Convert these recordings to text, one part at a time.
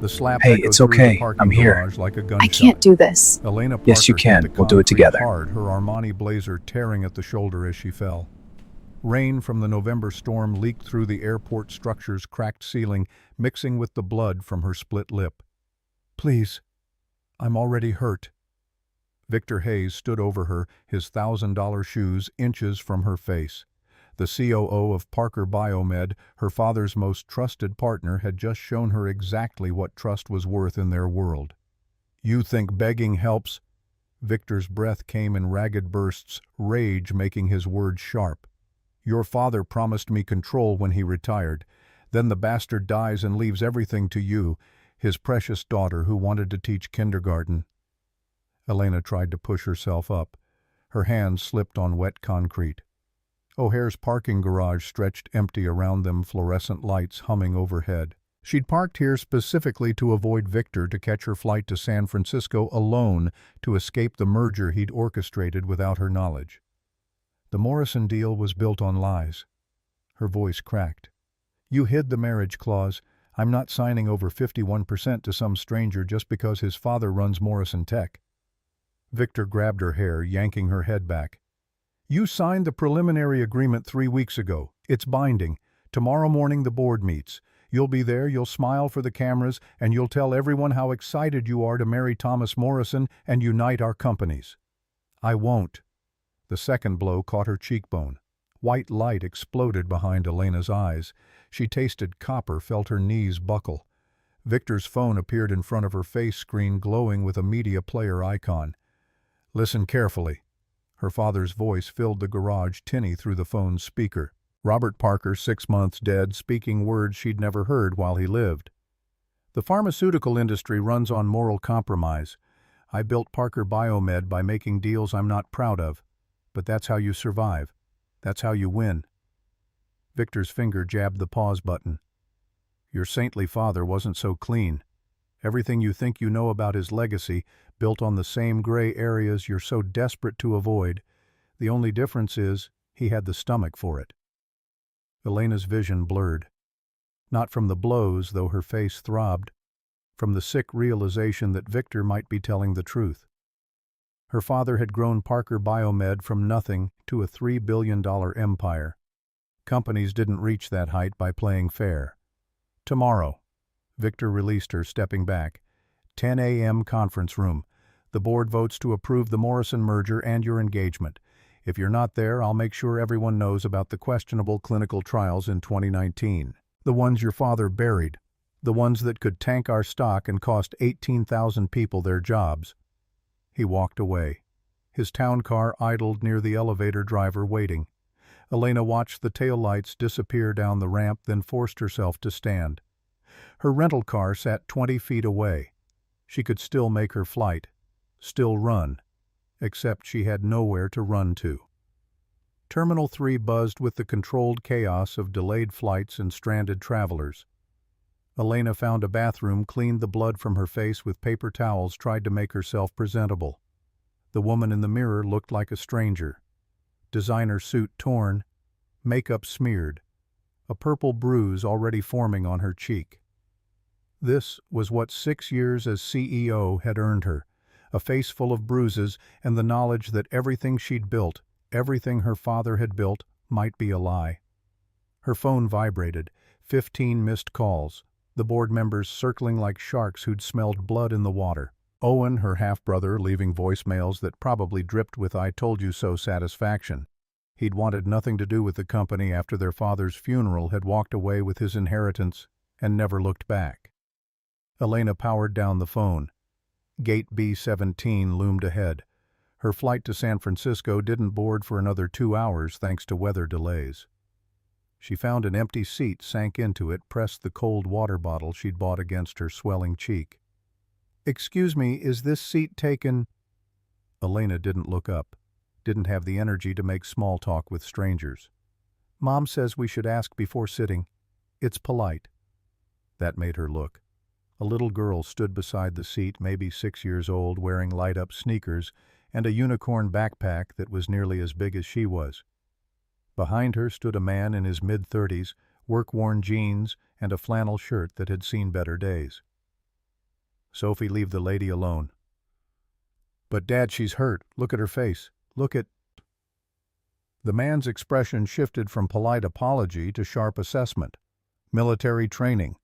The slap Hey, echoed it's through the okay. I'm parking here. garage like a I can't gunshot. do this. Elena Yes, you Parker hit can. the We'll do it concrete together. hard, her Armani blazer tearing at the shoulder as she fell. Rain from the November storm leaked through the airport structure's cracked ceiling, mixing with the blood from her split lip. "Please, I'm already hurt." Victor Hayes stood over her, his $1,000 shoes inches from her face. The COO of Parker Biomed, her father's most trusted partner, had just shown her exactly what trust was worth in their world. "You think begging helps?" Victor's breath came in ragged bursts, rage making his words sharp. "Your father promised me control when he retired. Then the bastard dies and leaves everything to you, his precious daughter who wanted to teach kindergarten." Elena tried to push herself up. Her hands slipped on wet concrete. O'Hare's parking garage stretched empty around them, fluorescent lights humming overhead. She'd parked here specifically to avoid Victor, to catch her flight to San Francisco alone, to escape the merger he'd orchestrated without her knowledge. The Morrison deal was built on lies. Her voice cracked. "You hid the marriage clause. I'm not signing over 51% to some stranger just because his father runs Morrison Tech." Victor grabbed her hair, yanking her head back. "You signed the preliminary agreement 3 weeks ago. It's binding. Tomorrow morning the board meets. You'll be there, you'll smile for the cameras, and you'll tell everyone how excited you are to marry Thomas Morrison and unite our companies." "I won't." The second blow caught her cheekbone. White light exploded behind Elena's eyes. She tasted copper, felt her knees buckle. Victor's phone appeared in front of her face screen, glowing with a media player icon. "Listen carefully." Her father's voice filled the garage, tinny through the phone's speaker. Robert Parker, 6 months dead, speaking words she'd never heard while he lived. "The pharmaceutical industry runs on moral compromise. I built Parker Biomed by making deals I'm not proud of. But that's how you survive. That's how you win." Victor's finger jabbed the pause button. "Your saintly father wasn't so clean. Everything you think you know about his legacy, built on the same gray areas you're so desperate to avoid. The only difference is he had the stomach for it." Elena's vision blurred. Not from the blows, though her face throbbed. From the sick realization that Victor might be telling the truth. Her father had grown Parker Biomed from nothing to a $3 billion empire. Companies didn't reach that height by playing fair. "Tomorrow." Victor released her, stepping back. 10 a.m. conference room. "The board votes to approve the Morrison merger and your engagement. If you're not there, I'll make sure everyone knows about the questionable clinical trials in 2019. The ones your father buried. The ones that could tank our stock and cost 18,000 people their jobs." He walked away. His town car idled near the elevator driver, waiting. Elena watched the taillights disappear down the ramp, then forced herself to stand. Her rental car sat 20 feet away. She could still make her flight, still run, except she had nowhere to run to. Terminal 3 buzzed with the controlled chaos of delayed flights and stranded travelers. Elena found a bathroom, cleaned the blood from her face with paper towels, tried to make herself presentable. The woman in the mirror looked like a stranger. Designer suit torn, makeup smeared, a purple bruise already forming on her cheek. This was what 6 years as CEO had earned her, a face full of bruises and the knowledge that everything she'd built, everything her father had built, might be a lie. Her phone vibrated, 15 missed calls, the board members circling like sharks who'd smelled blood in the water. Owen, her half-brother, leaving voicemails that probably dripped with "I told you so" satisfaction. He'd wanted nothing to do with the company after their father's funeral, had walked away with his inheritance, and never looked back. Elena powered down the phone. Gate B-17 loomed ahead. Her flight to San Francisco didn't board for another 2 hours thanks to weather delays. She found an empty seat, sank into it, pressed the cold water bottle she'd bought against her swelling cheek. "Excuse me, is this seat taken?" Elena didn't look up, didn't have the energy to make small talk with strangers. "Mom says we should ask before sitting. It's polite." That made her look. A little girl stood beside the seat, maybe 6 years old, wearing light-up sneakers and a unicorn backpack that was nearly as big as she was. Behind her stood a man in his mid-30s, work-worn jeans and a flannel shirt that had seen better days. Sophie, leave the lady alone. But Dad, she's hurt. Look at her face. Look at... The man's expression shifted from polite apology to sharp assessment. Military training.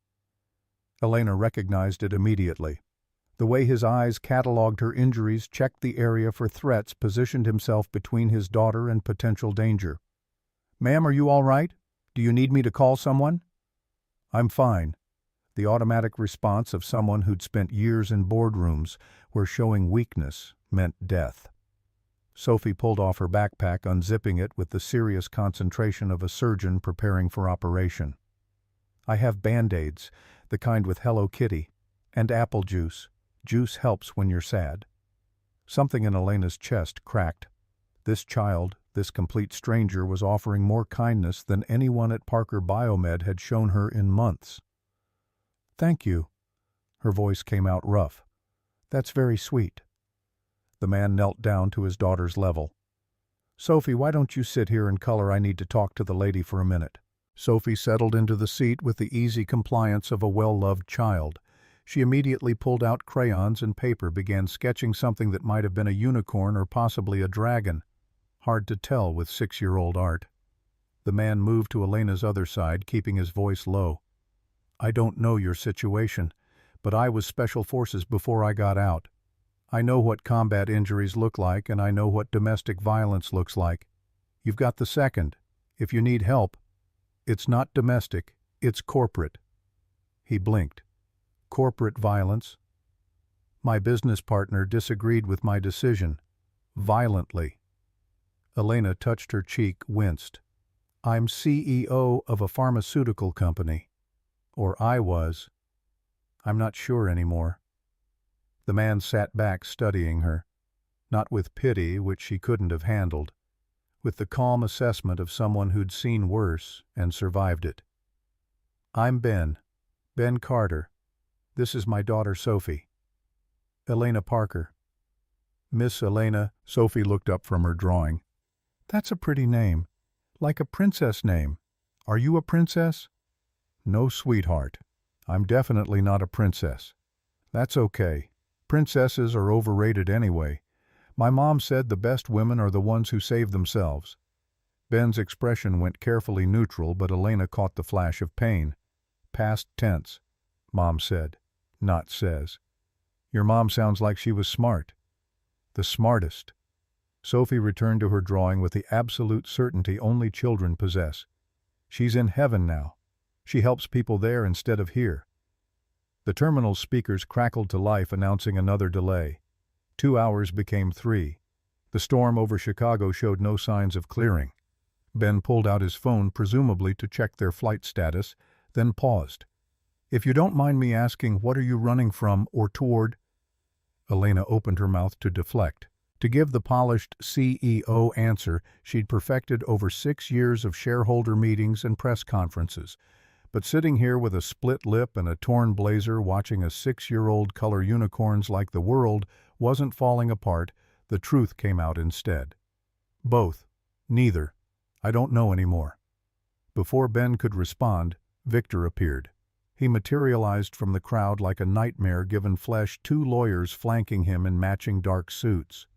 Elena recognized it immediately. The way his eyes catalogued her injuries, checked the area for threats, positioned himself between his daughter and potential danger. "Ma'am, are you all right? Do you need me to call someone?" "I'm fine." The automatic response of someone who'd spent years in boardrooms where showing weakness meant death. Sophie pulled off her backpack, unzipping it with the serious concentration of a surgeon preparing for operation. "I have Band-Aids, the kind with Hello Kitty, and apple juice. Juice helps when you're sad." Something in Elena's chest cracked. This child, this complete stranger, was offering more kindness than anyone at Parker Biomed had shown her in months. "Thank you." Her voice came out rough. "That's very sweet." The man knelt down to his daughter's level. "Sophie, why don't you sit here and color? I need to talk to the lady for a minute." Sophie settled into the seat with the easy compliance of a well-loved child. She immediately pulled out crayons and paper, began sketching something that might have been a unicorn or possibly a dragon. Hard to tell with 6-year-old art. The man moved to Elena's other side, keeping his voice low. "I don't know your situation, but I was Special Forces before I got out. I know what combat injuries look like, and I know what domestic violence looks like. You've got the second. If you need help, it's not domestic, it's corporate." He blinked. "Corporate violence?" "My business partner disagreed with my decision. Violently." Elena touched her cheek, winced. "I'm CEO of a pharmaceutical company. Or I was. I'm not sure anymore." The man sat back, studying her, not with pity, which she couldn't have handled, with the calm assessment of someone who'd seen worse and survived it. "I'm Ben Carter. This is my daughter Sophie. Elena Parker." "Miss Elena," Sophie looked up from her drawing. "That's a pretty name. Like a princess name. Are you a princess?" "No, sweetheart. I'm definitely not a princess." "That's okay. Princesses are overrated anyway. My mom said the best women are the ones who save themselves." Ben's expression went carefully neutral, but Elena caught the flash of pain. "Past tense," Mom said, not says. "Your mom sounds like she was smart." "The smartest." Sophie returned to her drawing with the absolute certainty only children possess. "She's in heaven now. She helps people there instead of here." The terminal speakers crackled to life, announcing another delay. 2 hours became 3. The storm over Chicago showed no signs of clearing. Ben pulled out his phone, presumably to check their flight status, then paused. "If you don't mind me asking, what are you running from or toward?" Elena opened her mouth to deflect. To give the polished CEO answer she'd perfected over 6 years of shareholder meetings and press conferences. But sitting here with a split lip and a torn blazer, watching a 6-year-old color unicorns like the world wasn't falling apart, the truth came out instead. "Both. Neither. I don't know anymore." Before Ben could respond, Victor appeared. He materialized from the crowd like a nightmare given flesh, 2 lawyers flanking him in matching dark suits.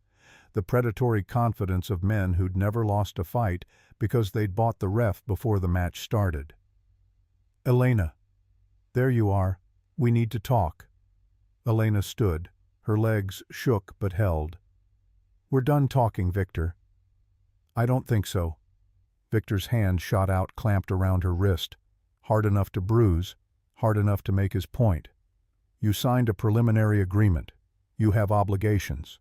The predatory confidence of men who'd never lost a fight because they'd bought the ref before the match started. "Elena. There you are. We need to talk." Elena stood. Her legs shook but held. "We're done talking, Victor." "I don't think so." Victor's hand shot out, clamped around her wrist. Hard enough to bruise, hard enough to make his point. "You signed a preliminary agreement. You have obligations.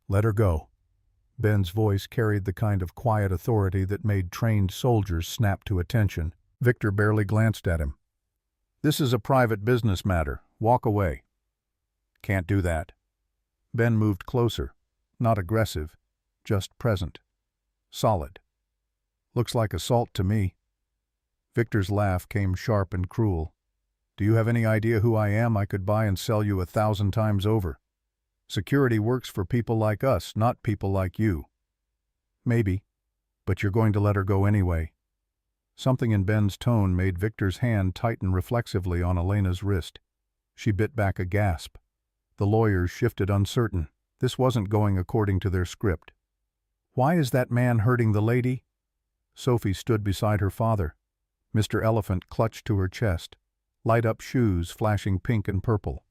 Let her go." Ben's voice carried the kind of quiet authority that made trained soldiers snap to attention. Victor barely glanced at him. "This is a private business matter. Walk away." "Can't do that." Ben moved closer. Not aggressive, just present. Solid. "Looks like assault to me." Victor's laugh came sharp and cruel. "Do you have any idea who I am? I could buy and sell you 1,000 times over. Security works for people like us, not people like you." "Maybe, but you're going to let her go anyway." Something in Ben's tone made Victor's hand tighten reflexively on Elena's wrist. She bit back a gasp. The lawyers shifted uncertain. This wasn't going according to their script. "Why is that man hurting the lady?" Sophie stood beside her father. Mr. Elephant clutched to her chest. Light-up shoes flashing pink and purple.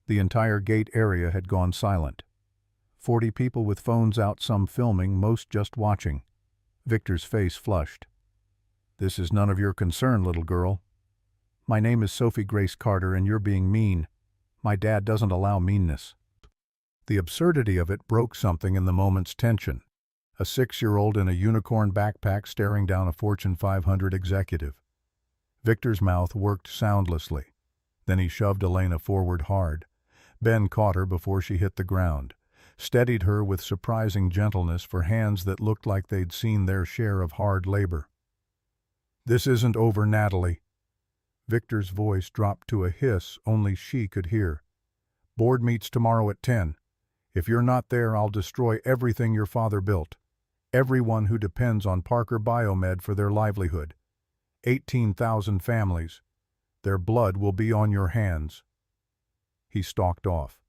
The entire gate area had gone silent. 40 people with phones out, some filming, most just watching. Victor's face flushed. "This is none of your concern, little girl. My name is Sophie Grace Carter and you're being mean. My dad doesn't allow meanness." The absurdity of it broke something in the moment's tension. A 6-year-old in a unicorn backpack staring down a Fortune 500 executive. Victor's mouth worked soundlessly. Then he shoved Elena forward hard. Ben caught her before she hit the ground, steadied her with surprising gentleness for hands that looked like they'd seen their share of hard labor. "This isn't over, Natalie." Victor's voice dropped to a hiss only she could hear. "Board meets tomorrow at 10. If you're not there, I'll destroy everything your father built. Everyone who depends on Parker Biomed for their livelihood. 18,000 families. Their blood will be on your hands." He stalked off.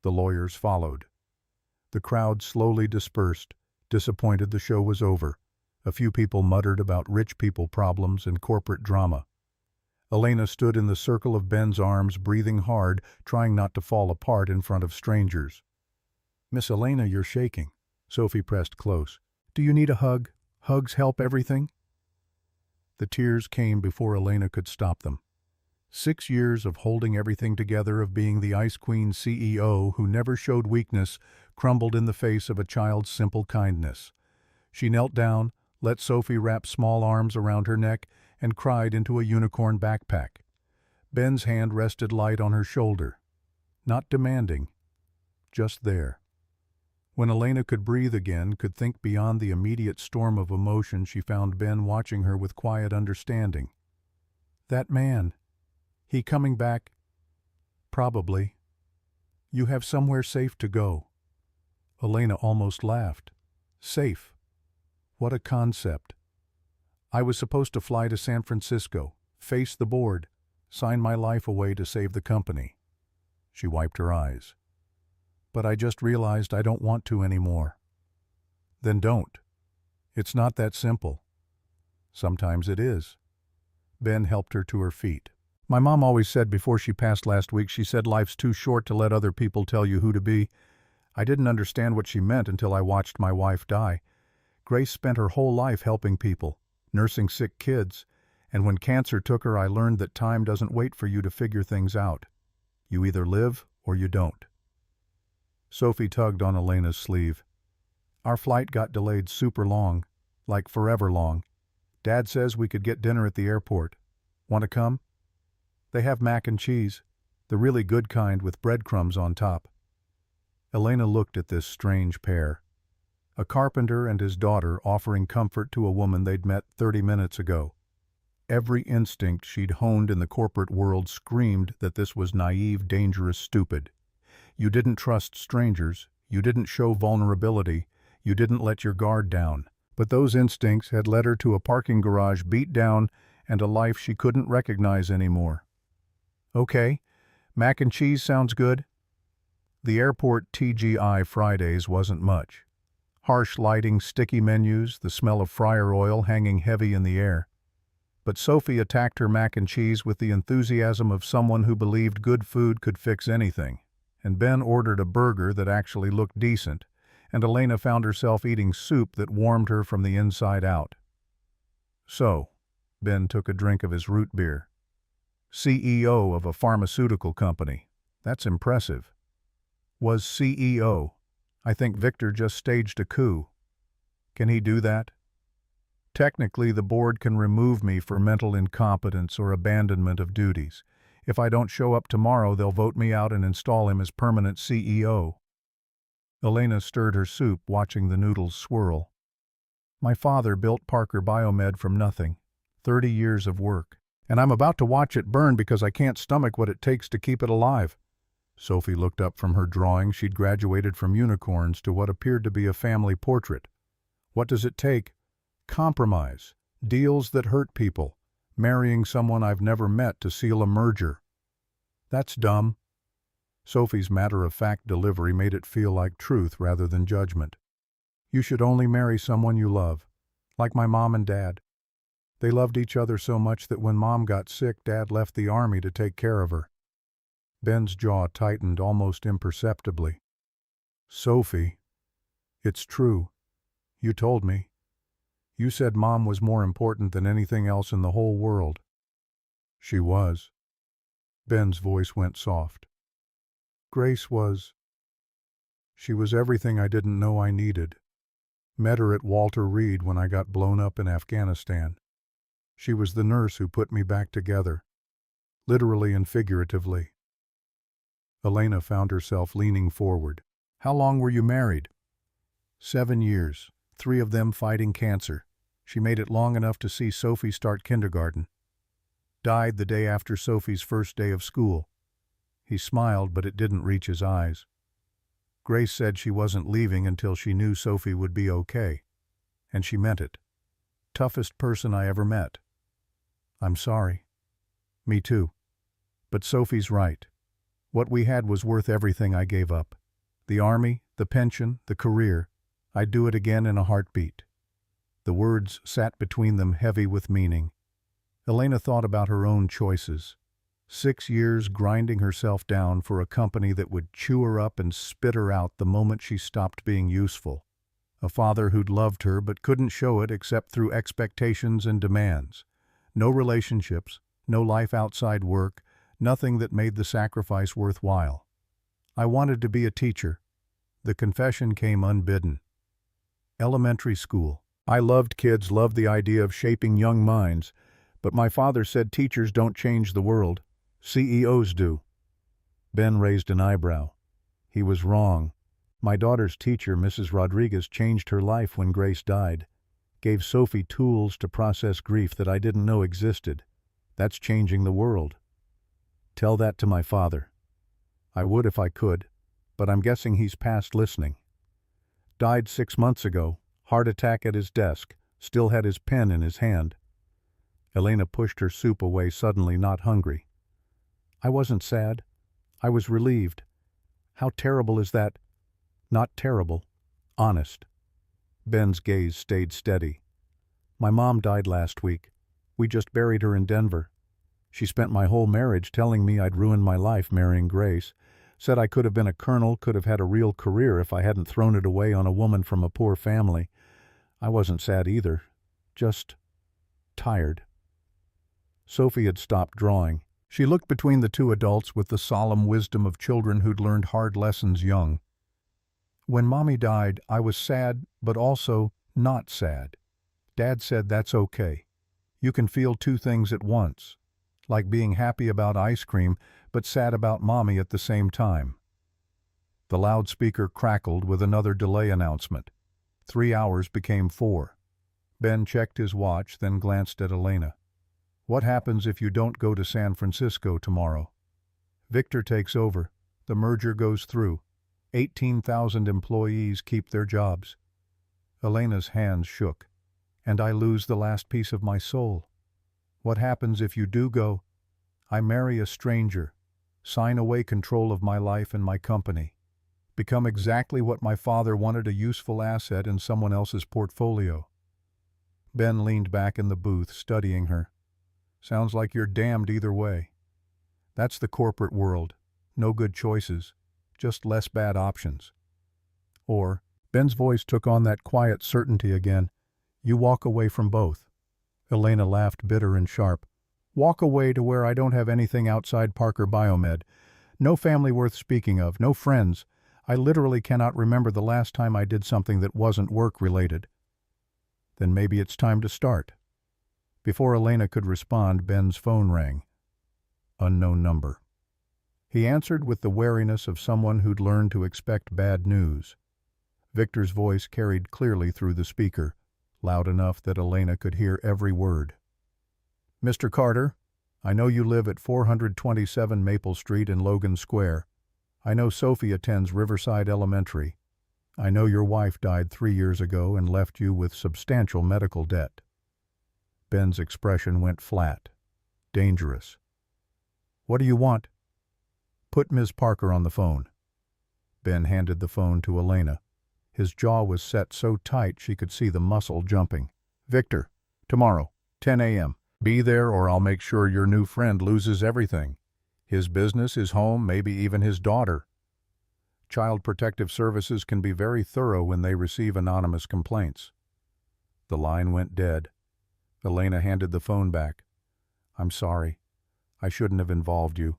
The lawyers followed. The crowd slowly dispersed, disappointed the show was over. A few people muttered about rich people problems and corporate drama. Elena stood in the circle of Ben's arms, breathing hard, trying not to fall apart in front of strangers. "Miss Elena, you're shaking." Sophie pressed close. "Do you need a hug? Hugs help everything?" The tears came before Elena could stop them. 6 years of holding everything together, of being the Ice Queen CEO who never showed weakness, crumbled in the face of a child's simple kindness. She knelt down, let Sophie wrap small arms around her neck, and cried into a unicorn backpack. Ben's hand rested light on her shoulder. Not demanding, just there. When Elena could breathe again, could think beyond the immediate storm of emotion, she found Ben watching her with quiet understanding. "That man, he coming back?" "Probably. You have somewhere safe to go." Elena almost laughed. Safe. What a concept. "I was supposed to fly to San Francisco, face the board, sign my life away to save the company." She wiped her eyes. "But I just realized I don't want to anymore." "Then don't. It's not that simple." "Sometimes it is." Ben helped her to her feet. "My mom always said before she passed last week, she said life's too short to let other people tell you who to be. I didn't understand what she meant until I watched my wife die. Grace spent her whole life helping people, nursing sick kids, and when cancer took her, I learned that time doesn't wait for you to figure things out. You either live or you don't." Sophie tugged on Elena's sleeve. "Our flight got delayed super long, like forever long. Dad says we could get dinner at the airport. Want to come? They have mac and cheese, the really good kind with breadcrumbs on top." Elena looked at this strange pair. A carpenter and his daughter offering comfort to a woman they'd met 30 minutes ago. Every instinct she'd honed in the corporate world screamed that this was naive, dangerous, stupid. You didn't trust strangers, you didn't show vulnerability, you didn't let your guard down. But those instincts had led her to a parking garage beat down and a life she couldn't recognize anymore. "Okay, mac and cheese sounds good." The airport TGI Fridays wasn't much. Harsh lighting, sticky menus, the smell of fryer oil hanging heavy in the air. But Sophie attacked her mac and cheese with the enthusiasm of someone who believed good food could fix anything. And Ben ordered a burger that actually looked decent, and Elena found herself eating soup that warmed her from the inside out. "So," Ben took a drink of his root beer. "CEO of a pharmaceutical company. That's impressive." "Was CEO. I think Victor just staged a coup." "Can he do that?" "Technically, the board can remove me for mental incompetence or abandonment of duties. If I don't show up tomorrow, they'll vote me out and install him as permanent CEO." Elena stirred her soup, watching the noodles swirl. "My father built Parker Biomed from nothing. 30 years of work. And I'm about to watch it burn because I can't stomach what it takes to keep it alive." Sophie looked up from her drawing. She'd graduated from unicorns to what appeared to be a family portrait. "What does it take?" "Compromise. Deals that hurt people. Marrying someone I've never met to seal a merger." "That's dumb." Sophie's matter-of-fact delivery made it feel like truth rather than judgment. You should only marry someone you love, like my mom and dad. They loved each other so much that when Mom got sick, Dad left the army to take care of her. Ben's jaw tightened almost imperceptibly. Sophie, it's true. You told me. You said Mom was more important than anything else in the whole world. She was. Ben's voice went soft. Grace was. She was everything I didn't know I needed. Met her at Walter Reed when I got blown up in Afghanistan. She was the nurse who put me back together, literally and figuratively. Elena found herself leaning forward. How long were you married? 7 years, 3 of them fighting cancer. She made it long enough to see Sophie start kindergarten. Died the day after Sophie's first day of school. He smiled, but it didn't reach his eyes. Grace said she wasn't leaving until she knew Sophie would be okay. And she meant it. Toughest person I ever met. I'm sorry. Me too. But Sophie's right. What we had was worth everything I gave up. The army, the pension, the career. I'd do it again in a heartbeat. The words sat between them heavy with meaning. Elena thought about her own choices. 6 years grinding herself down for a company that would chew her up and spit her out the moment she stopped being useful. A father who'd loved her but couldn't show it except through expectations and demands. No relationships, no life outside work, nothing that made the sacrifice worthwhile. I wanted to be a teacher. The confession came unbidden. Elementary school. I loved kids, loved the idea of shaping young minds, but my father said teachers don't change the world. CEOs do. Ben raised an eyebrow. He was wrong. My daughter's teacher, Mrs. Rodriguez, changed her life when Grace died. Gave Sophie tools to process grief that I didn't know existed. That's changing the world. Tell that to my father. I would if I could, but I'm guessing he's past listening. Died 6 months ago, heart attack at his desk, still had his pen in his hand. Elena pushed her soup away, suddenly not hungry. I wasn't sad. I was relieved. How terrible is that? Not terrible. Honest. Ben's gaze stayed steady. My mom died last week. We just buried her in Denver. She spent my whole marriage telling me I'd ruined my life marrying Grace. Said I could have been a colonel, could have had a real career if I hadn't thrown it away on a woman from a poor family. I wasn't sad either. Just tired. Sophie had stopped drawing. She looked between the 2 adults with the solemn wisdom of children who'd learned hard lessons young. When Mommy died, I was sad, but also not sad. Dad said that's okay. You can feel 2 things at once, like being happy about ice cream, but sad about Mommy at the same time. The loudspeaker crackled with another delay announcement. 3 hours became 4. Ben checked his watch, then glanced at Elena. What happens if you don't go to San Francisco tomorrow? Victor takes over. The merger goes through. 18,000 employees keep their jobs. Elena's hands shook. And I lose the last piece of my soul. What happens if you do go? I marry a stranger, sign away control of my life and my company, become exactly what my father wanted, a useful asset in someone else's portfolio. Ben leaned back in the booth, studying her. Sounds like you're damned either way. That's the corporate world. No good choices, just less bad options. Or, Ben's voice took on that quiet certainty again, you walk away from both. Elena laughed, bitter and sharp. Walk away to where I don't have anything outside Parker Biomed. No family worth speaking of, no friends. I literally cannot remember the last time I did something that wasn't work-related. Then maybe it's time to start. Before Elena could respond, Ben's phone rang. Unknown number. He answered with the wariness of someone who'd learned to expect bad news. Victor's voice carried clearly through the speaker, loud enough that Elena could hear every word. Mr. Carter, I know you live at 427 Maple Street in Logan Square. I know Sophie attends Riverside Elementary. I know your wife died 3 years ago and left you with substantial medical debt. Ben's expression went flat. Dangerous. What do you want? Put Ms. Parker on the phone. Ben handed the phone to Elena. His jaw was set so tight she could see the muscle jumping. Victor, tomorrow, 10 a.m. Be there or I'll make sure your new friend loses everything. His business, his home, maybe even his daughter. Child Protective Services can be very thorough when they receive anonymous complaints. The line went dead. Elena handed the phone back. I'm sorry. I shouldn't have involved you.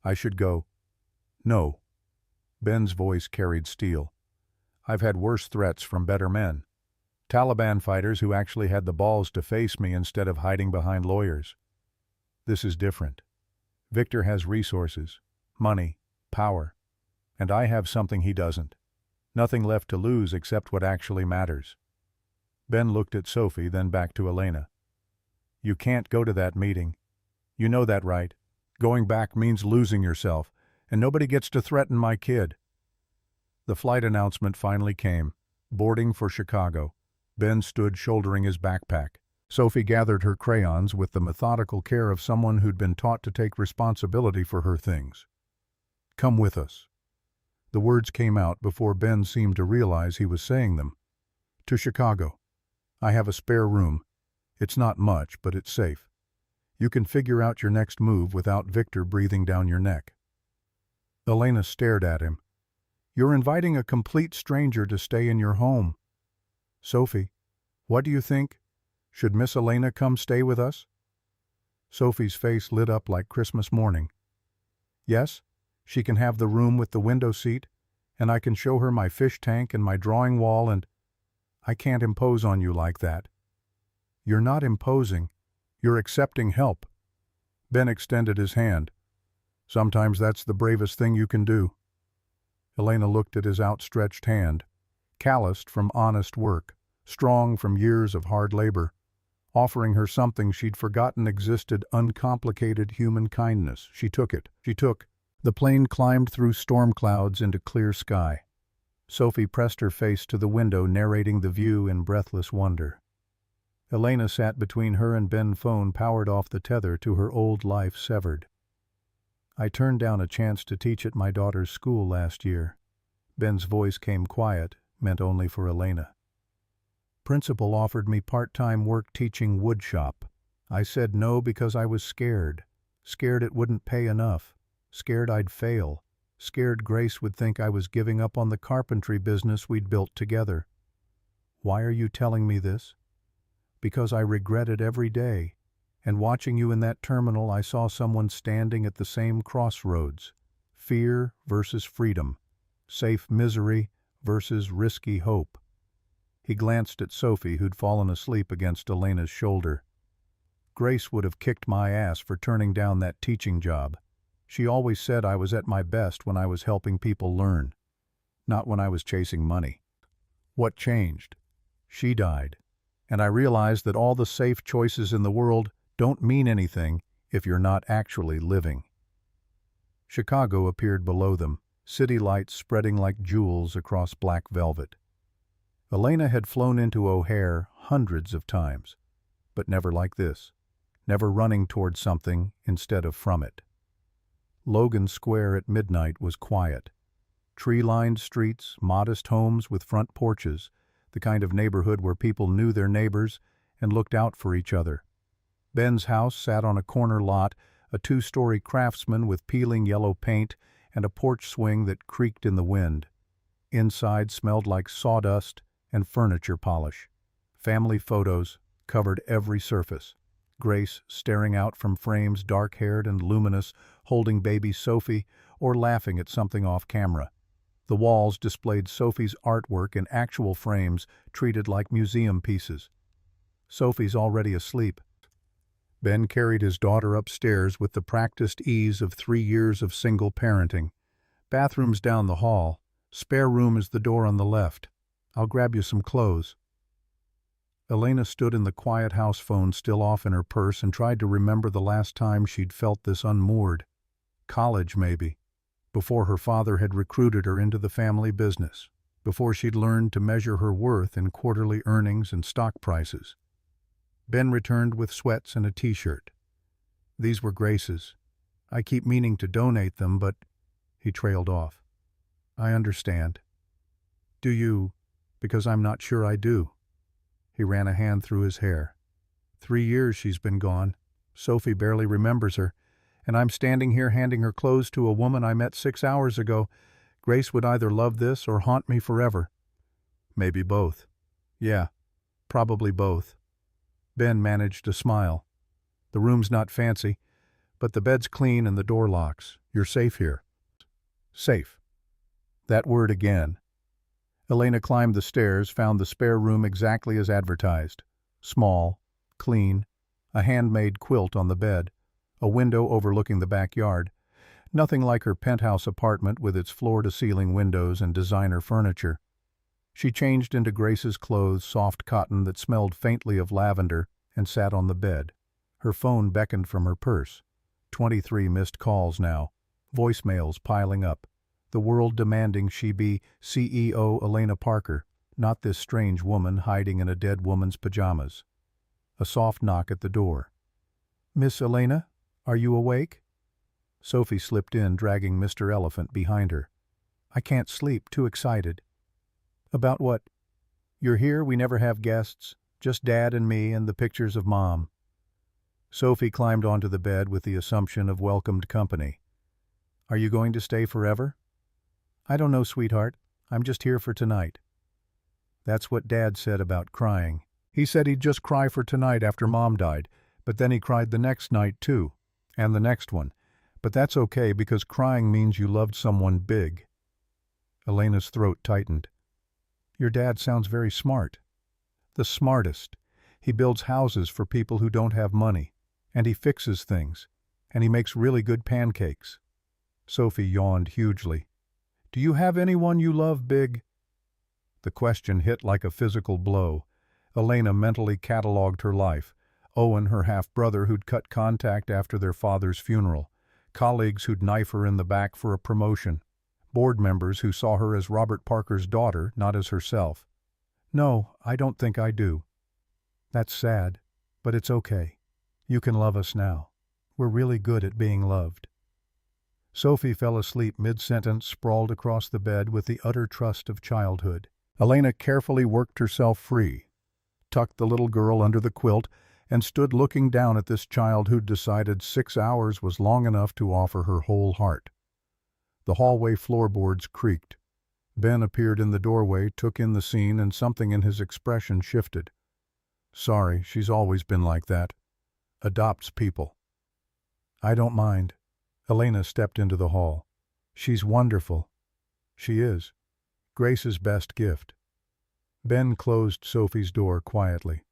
I should go. No. Ben's voice carried steel. I've had worse threats from better men. Taliban fighters who actually had the balls to face me instead of hiding behind lawyers. This is different. Victor has resources, money, power, and I have something he doesn't. Nothing left to lose except what actually matters. Ben looked at Sophie, then back to Elena. You can't go to that meeting. You know that, right? Going back means losing yourself, and nobody gets to threaten my kid. The flight announcement finally came. Boarding for Chicago. Ben stood shouldering his backpack. Sophie gathered her crayons with the methodical care of someone who'd been taught to take responsibility for her things. Come with us. The words came out before Ben seemed to realize he was saying them. To Chicago. I have a spare room. It's not much, but it's safe. You can figure out your next move without Victor breathing down your neck. Elena stared at him. You're inviting a complete stranger to stay in your home. Sophie, what do you think? Should Miss Elena come stay with us? Sophie's face lit up like Christmas morning. Yes, she can have the room with the window seat, and I can show her my fish tank and my drawing wall, and I can't impose on you like that. You're not imposing. You're accepting help. Ben extended his hand. Sometimes that's the bravest thing you can do. Elena looked at his outstretched hand, calloused from honest work, strong from years of hard labor, offering her something she'd forgotten existed, uncomplicated human kindness. She took it. The plane climbed through storm clouds into clear sky. Sophie pressed her face to the window, narrating the view in breathless wonder. Elena sat between her and Ben's phone, powered off the tether to her old life severed. I turned down a chance to teach at my daughter's school last year. Ben's voice came quiet, meant only for Elena. Principal offered me part-time work teaching woodshop. I said no because I was scared. Scared it wouldn't pay enough. Scared I'd fail. Scared Grace would think I was giving up on the carpentry business we'd built together. Why are you telling me this? Because I regret it every day. And watching you in that terminal, I saw someone standing at the same crossroads. Fear versus freedom. Safe misery versus risky hope. He glanced at Sophie, who'd fallen asleep against Elena's shoulder. Grace would have kicked my ass for turning down that teaching job. She always said I was at my best when I was helping people learn, not when I was chasing money. What changed? She died. And I realized that all the safe choices in the world don't mean anything if you're not actually living. Chicago appeared below them, city lights spreading like jewels across black velvet. Elena had flown into O'Hare hundreds of times, but never like this, never running toward something instead of from it. Logan Square at midnight was quiet. Tree-lined streets, modest homes with front porches, the kind of neighborhood where people knew their neighbors and looked out for each other. Ben's house sat on a corner lot, a two-story Craftsman with peeling yellow paint and a porch swing that creaked in the wind. Inside smelled like sawdust and furniture polish. Family photos covered every surface. Grace staring out from frames, dark-haired and luminous, holding baby Sophie or laughing at something off camera. The walls displayed Sophie's artwork in actual frames, treated like museum pieces. Sophie's already asleep. Ben carried his daughter upstairs with the practiced ease of 3 years of single parenting. Bathroom's down the hall. Spare room is the door on the left. I'll grab you some clothes. Elena stood in the quiet house phone still off in her purse and tried to remember the last time she'd felt this unmoored. College, maybe. Before her father had recruited her into the family business. Before she'd learned to measure her worth in quarterly earnings and stock prices. Ben returned with sweats and a t-shirt. These were Grace's. I keep meaning to donate them, but He trailed off. I understand. Do you? Because I'm not sure I do. He ran a hand through his hair. 3 years she's been gone. Sophie barely remembers her, and I'm standing here handing her clothes to a woman I met 6 hours ago. Grace would either love this or haunt me forever. Maybe both. Yeah, probably both. Ben managed to smile. The room's not fancy, but the bed's clean and the door locks. You're safe here. Safe. That word again. Elena climbed the stairs, found the spare room exactly as advertised. Small, clean, a handmade quilt on the bed, a window overlooking the backyard. Nothing like her penthouse apartment with its floor-to-ceiling windows and designer furniture. She changed into Grace's clothes, soft cotton that smelled faintly of lavender, and sat on the bed. Her phone beckoned from her purse. 23 missed calls now, voicemails piling up, the world demanding she be CEO Elena Parker, not this strange woman hiding in a dead woman's pajamas. A soft knock at the door. Miss Elena, are you awake? Sophie slipped in, dragging Mr. Elephant behind her. I can't sleep, too excited. About what? You're here, we never have guests, just Dad and me and the pictures of Mom. Sophie climbed onto the bed with the assumption of welcomed company. Are you going to stay forever? I don't know, sweetheart. I'm just here for tonight. That's what Dad said about crying. He said he'd just cry for tonight after Mom died, but then he cried the next night too, and the next one. But that's okay because crying means you loved someone big. Elena's throat tightened. Your dad sounds very smart. The smartest. He builds houses for people who don't have money, and he fixes things, and he makes really good pancakes. Sophie yawned hugely. Do you have anyone you love big? The question hit like a physical blow. Elena mentally catalogued her life. Owen, her half-brother who'd cut contact after their father's funeral. Colleagues who'd knife her in the back for a promotion. Board members who saw her as Robert Parker's daughter, not as herself. No, I don't think I do. That's sad, but it's okay. You can love us now. We're really good at being loved. Sophie fell asleep mid-sentence, sprawled across the bed with the utter trust of childhood. Elena carefully worked herself free, tucked the little girl under the quilt, and stood looking down at this child who'd decided 6 hours was long enough to offer her whole heart. The hallway floorboards creaked. Ben appeared in the doorway, took in the scene, and something in his expression shifted. Sorry, she's always been like that. Adopts people. I don't mind. Elena stepped into the hall. She's wonderful. She is. Grace's best gift. Ben closed Sophie's door quietly.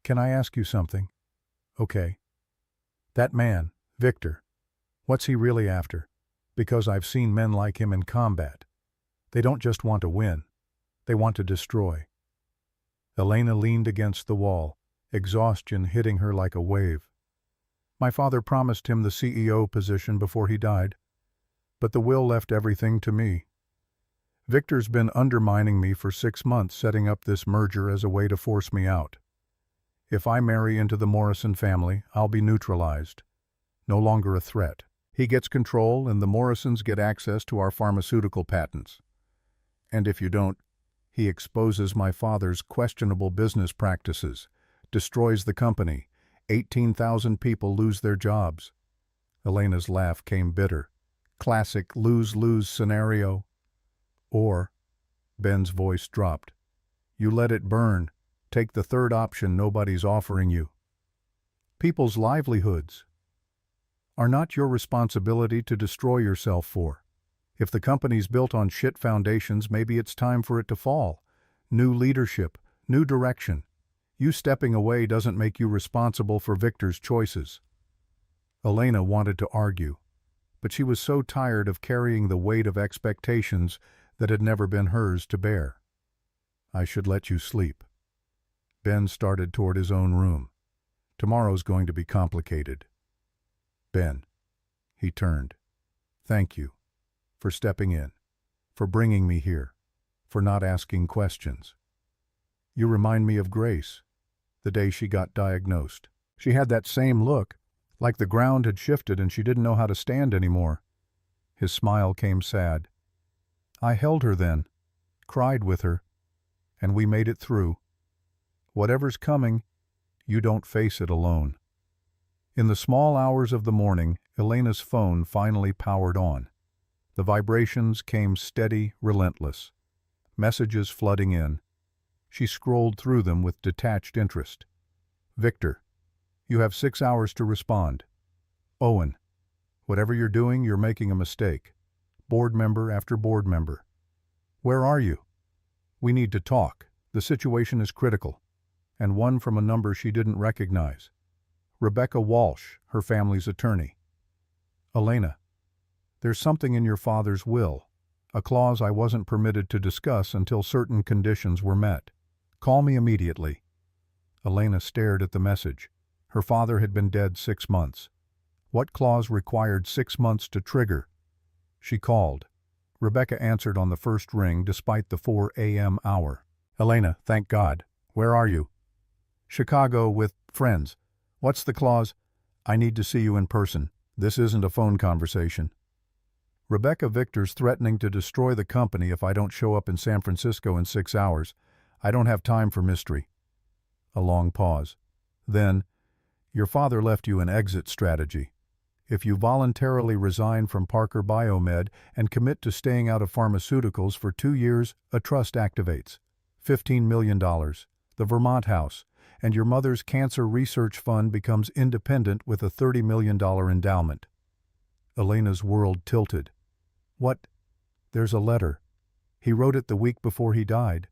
Can I ask you something? Okay. That man, Victor, what's he really after? Because I've seen men like him in combat. They don't just want to win. They want to destroy. Elena leaned against the wall, exhaustion hitting her like a wave. My father promised him the CEO position before he died, but the will left everything to me. Victor's been undermining me for 6 months, setting up this merger as a way to force me out. If I marry into the Morrison family, I'll be neutralized. No longer a threat. He gets control and the Morrisons get access to our pharmaceutical patents. And if you don't, he exposes my father's questionable business practices, destroys the company. 18,000 people lose their jobs. Elena's laugh came bitter. Classic lose-lose scenario. Or, Ben's voice dropped, you let it burn. Take the third option nobody's offering you. People's livelihoods are not your responsibility to destroy yourself for. If the company's built on shit foundations, maybe it's time for it to fall. New leadership, new direction. You stepping away doesn't make you responsible for Victor's choices. Elena wanted to argue, but she was so tired of carrying the weight of expectations that had never been hers to bear. I should let you sleep. Ben started toward his own room. Tomorrow's going to be complicated. Ben. He turned. Thank you. For stepping in. For bringing me here. For not asking questions. You remind me of Grace. The day she got diagnosed. She had that same look, like the ground had shifted and she didn't know how to stand anymore. His smile came sad. I held her then, cried with her, and we made it through. Whatever's coming, you don't face it alone. In the small hours of the morning, Elena's phone finally powered on. The vibrations came steady, relentless. Messages flooding in. She scrolled through them with detached interest. Victor, you have 6 hours to respond. Owen, whatever you're doing, you're making a mistake. Board member after board member. Where are you? We need to talk. The situation is critical. And one from a number she didn't recognize. Rebecca Walsh, her family's attorney. Elena, there's something in your father's will, a clause I wasn't permitted to discuss until certain conditions were met. Call me immediately. Elena stared at the message. Her father had been dead 6 months. What clause required 6 months to trigger? She called. Rebecca answered on the first ring despite the 4 a.m. hour. Elena, thank God. Where are you? Chicago with friends. What's the clause? I need to see you in person. This isn't a phone conversation. Rebecca, Victor's threatening to destroy the company if I don't show up in San Francisco in 6 hours. I don't have time for mystery. A long pause. Then, your father left you an exit strategy. If you voluntarily resign from Parker Biomed and commit to staying out of pharmaceuticals for 2 years, a trust activates. $15 million. The Vermont house. And your mother's cancer research fund becomes independent with a $30 million endowment. Elena's world tilted. What? There's a letter. He wrote it the week before he died.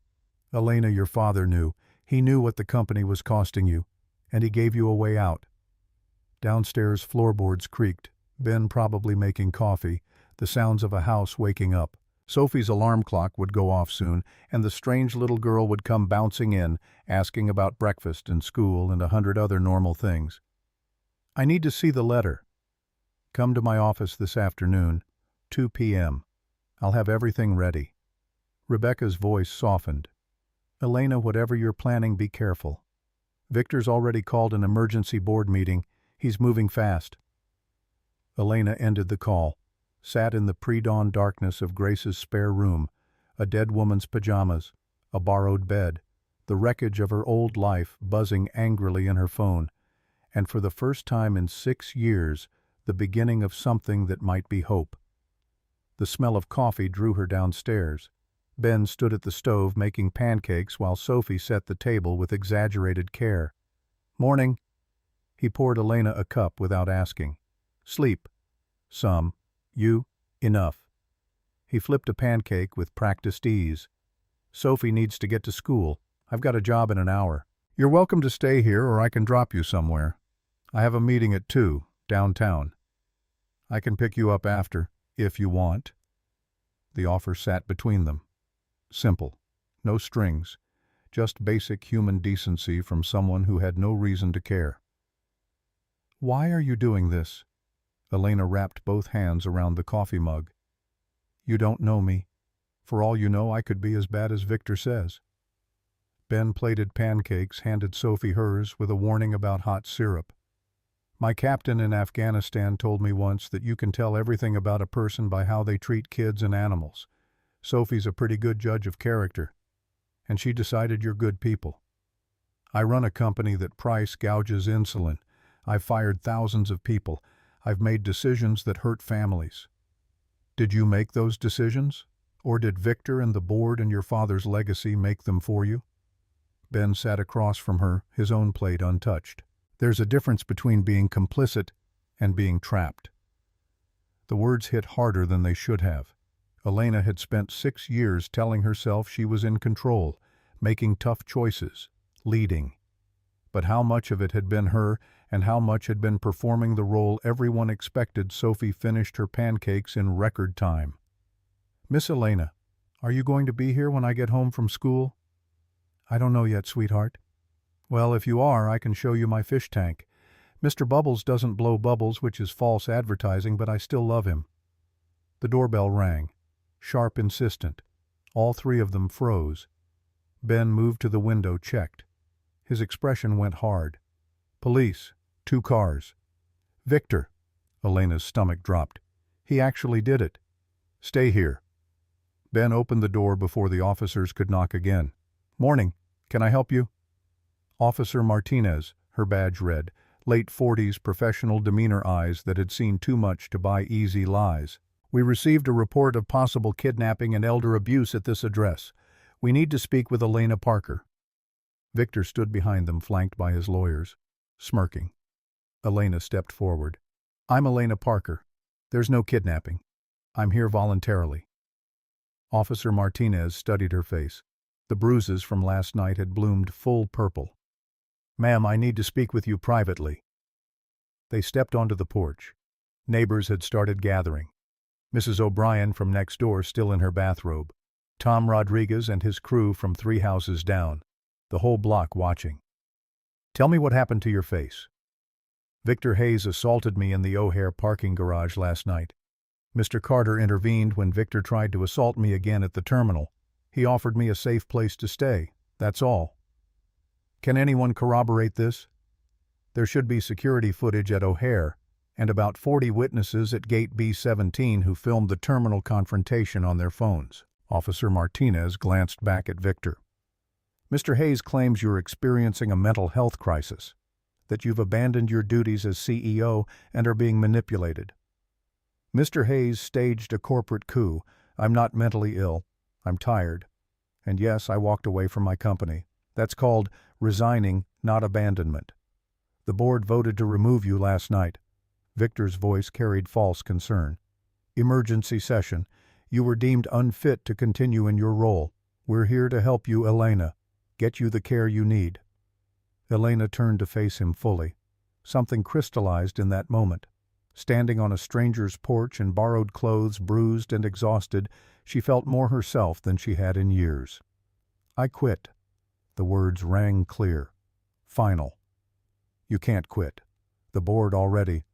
Elena, your father knew. He knew what the company was costing you, and he gave you a way out. Downstairs floorboards creaked, Ben probably making coffee, the sounds of a house waking up. Sophie's alarm clock would go off soon, and the strange little girl would come bouncing in, asking about breakfast and school and 100 other normal things. I need to see the letter. Come to my office this afternoon, 2 p.m. I'll have everything ready. Rebecca's voice softened. Elena, whatever you're planning, be careful. Victor's already called an emergency board meeting. He's moving fast. Elena ended the call, sat in the pre-dawn darkness of Grace's spare room, a dead woman's pajamas, a borrowed bed, the wreckage of her old life buzzing angrily in her phone, and for the first time in 6 years, the beginning of something that might be hope. The smell of coffee drew her downstairs. Ben stood at the stove making pancakes while Sophie set the table with exaggerated care. Morning. He poured Elena a cup without asking. Sleep. Some. You? Enough. He flipped a pancake with practiced ease. Sophie needs to get to school. I've got a job in an hour. You're welcome to stay here or I can drop you somewhere. I have a meeting at 2, downtown. I can pick you up after, if you want. The offer sat between them. Simple. No strings. Just basic human decency from someone who had no reason to care. Why are you doing this? Elena wrapped both hands around the coffee mug. You don't know me. For all you know, I could be as bad as Victor says. Ben plated pancakes, handed Sophie hers with a warning about hot syrup. My captain in Afghanistan told me once that you can tell everything about a person by how they treat kids and animals. Sophie's a pretty good judge of character, and she decided you're good people. I run a company that price gouges insulin. I've fired thousands of people. I've made decisions that hurt families. Did you make those decisions? Or did Victor and the board and your father's legacy make them for you? Ben sat across from her, his own plate untouched. There's a difference between being complicit and being trapped. The words hit harder than they should have. Elena had spent 6 years telling herself she was in control, making tough choices, leading. But how much of it had been her, and how much had been performing the role everyone expected? Sophie finished her pancakes in record time. Miss Elena, are you going to be here when I get home from school? I don't know yet, sweetheart. Well, if you are, I can show you my fish tank. Mr. Bubbles doesn't blow bubbles, which is false advertising, but I still love him. The doorbell rang. Sharp, insistent. All 3 of them froze. Ben moved to the window, checked. His expression went hard. Police. 2 cars. Victor. Elena's stomach dropped. He actually did it. Stay here. Ben opened the door before the officers could knock again. Morning. Can I help you? Officer Martinez, her badge read, late 40s, professional demeanor, eyes that had seen too much to buy easy lies. We received a report of possible kidnapping and elder abuse at this address. We need to speak with Elena Parker. Victor stood behind them, flanked by his lawyers, smirking. Elena stepped forward. I'm Elena Parker. There's no kidnapping. I'm here voluntarily. Officer Martinez studied her face. The bruises from last night had bloomed full purple. Ma'am, I need to speak with you privately. They stepped onto the porch. Neighbors had started gathering. Mrs. O'Brien from next door still in her bathrobe. Tom Rodriguez and his crew from 3 houses down. The whole block watching. Tell me what happened to your face. Victor Hayes assaulted me in the O'Hare parking garage last night. Mr. Carter intervened when Victor tried to assault me again at the terminal. He offered me a safe place to stay. That's all. Can anyone corroborate this? There should be security footage at O'Hare and about 40 witnesses at Gate B-17 who filmed the terminal confrontation on their phones. Officer Martinez glanced back at Victor. Mr. Hayes claims you're experiencing a mental health crisis, that you've abandoned your duties as CEO and are being manipulated. Mr. Hayes staged a corporate coup. I'm not mentally ill. I'm tired. And yes, I walked away from my company. That's called resigning, not abandonment. The board voted to remove you last night. Victor's voice carried false concern. Emergency session. You were deemed unfit to continue in your role. We're here to help you, Elena. Get you the care you need. Elena turned to face him fully. Something crystallized in that moment. Standing on a stranger's porch in borrowed clothes, bruised and exhausted, she felt more herself than she had in years. I quit. The words rang clear. Final. You can't quit. The board already.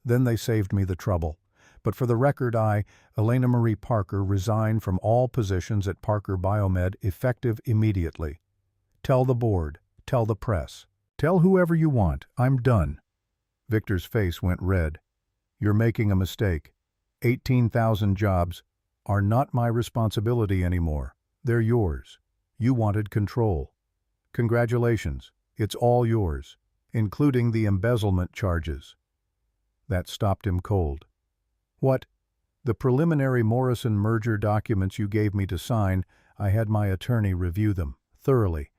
Then they saved me the trouble. But for the record, I, Elena Marie Parker, resign from all positions at Parker Biomed effective immediately. Tell the board. Tell the press. Tell whoever you want. I'm done. Victor's face went red. You're making a mistake. 18,000 jobs are not my responsibility anymore. They're yours. You wanted control. Congratulations. It's all yours, including the embezzlement charges. That stopped him cold. What? The preliminary Morrison merger documents you gave me to sign, I had my attorney review them thoroughly.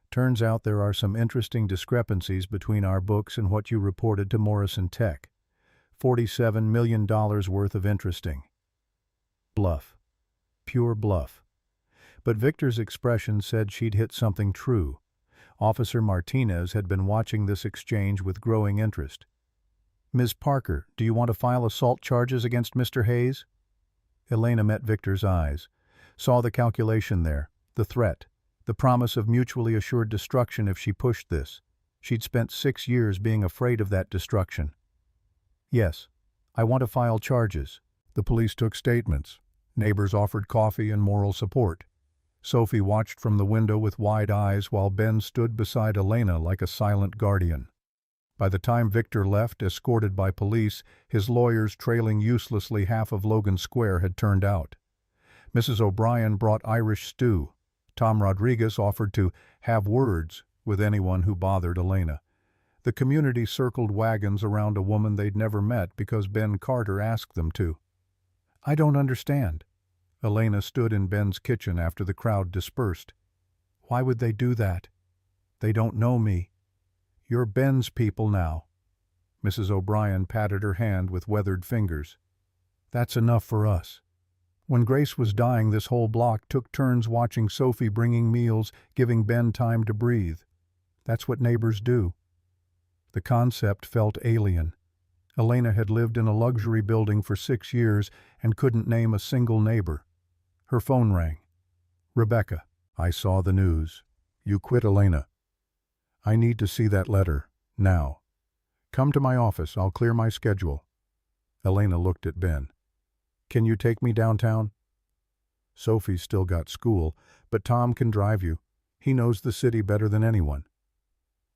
Turns out there are some interesting discrepancies between our books and what you reported to Morrison Tech. $47 million worth of interesting. Bluff. Pure bluff. But Victor's expression said she'd hit something true. Officer Martinez had been watching this exchange with growing interest. Ms. Parker, do you want to file assault charges against Mr. Hayes? Elena met Victor's eyes, saw the calculation there, the threat, the promise of mutually assured destruction if she pushed this. She'd spent 6 years being afraid of that destruction. Yes, I want to file charges. The police took statements. Neighbors offered coffee and moral support. Sophie watched from the window with wide eyes while Ben stood beside Elena like a silent guardian. By the time Victor left, escorted by police, his lawyers trailing uselessly, half of Logan Square had turned out. Mrs. O'Brien brought Irish stew. Tom Rodriguez offered to have words with anyone who bothered Elena. The community circled wagons around a woman they'd never met because Ben Carter asked them to. I don't understand. Elena stood in Ben's kitchen after the crowd dispersed. Why would they do that? They don't know me. You're Ben's people now. Mrs. O'Brien patted her hand with weathered fingers. That's enough for us. When Grace was dying, this whole block took turns watching Sophie bringing meals, giving Ben time to breathe. That's what neighbors do. The concept felt alien. Elena had lived in a luxury building for 6 years and couldn't name a single neighbor. Her phone rang. Rebecca, I saw the news. You quit, Elena. I need to see that letter, now. Come to my office, I'll clear my schedule. Elena looked at Ben. Can you take me downtown? Sophie's still got school, but Tom can drive you. He knows the city better than anyone.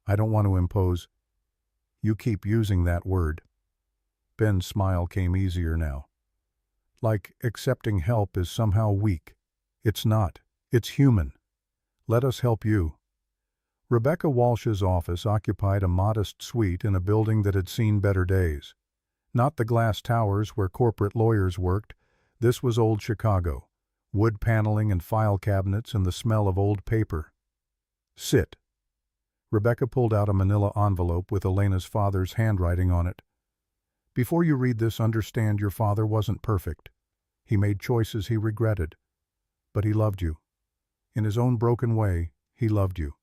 I don't want to impose. You keep using that word. Ben's smile came easier now. Like accepting help is somehow weak. It's not. It's human. Let us help you. Rebecca Walsh's office occupied a modest suite in a building that had seen better days. Not the glass towers where corporate lawyers worked. This was old Chicago. Wood paneling and file cabinets and the smell of old paper. Sit. Rebecca pulled out a manila envelope with Elena's father's handwriting on it. Before you read this, understand your father wasn't perfect. He made choices he regretted. But he loved you. In his own broken way, he loved you.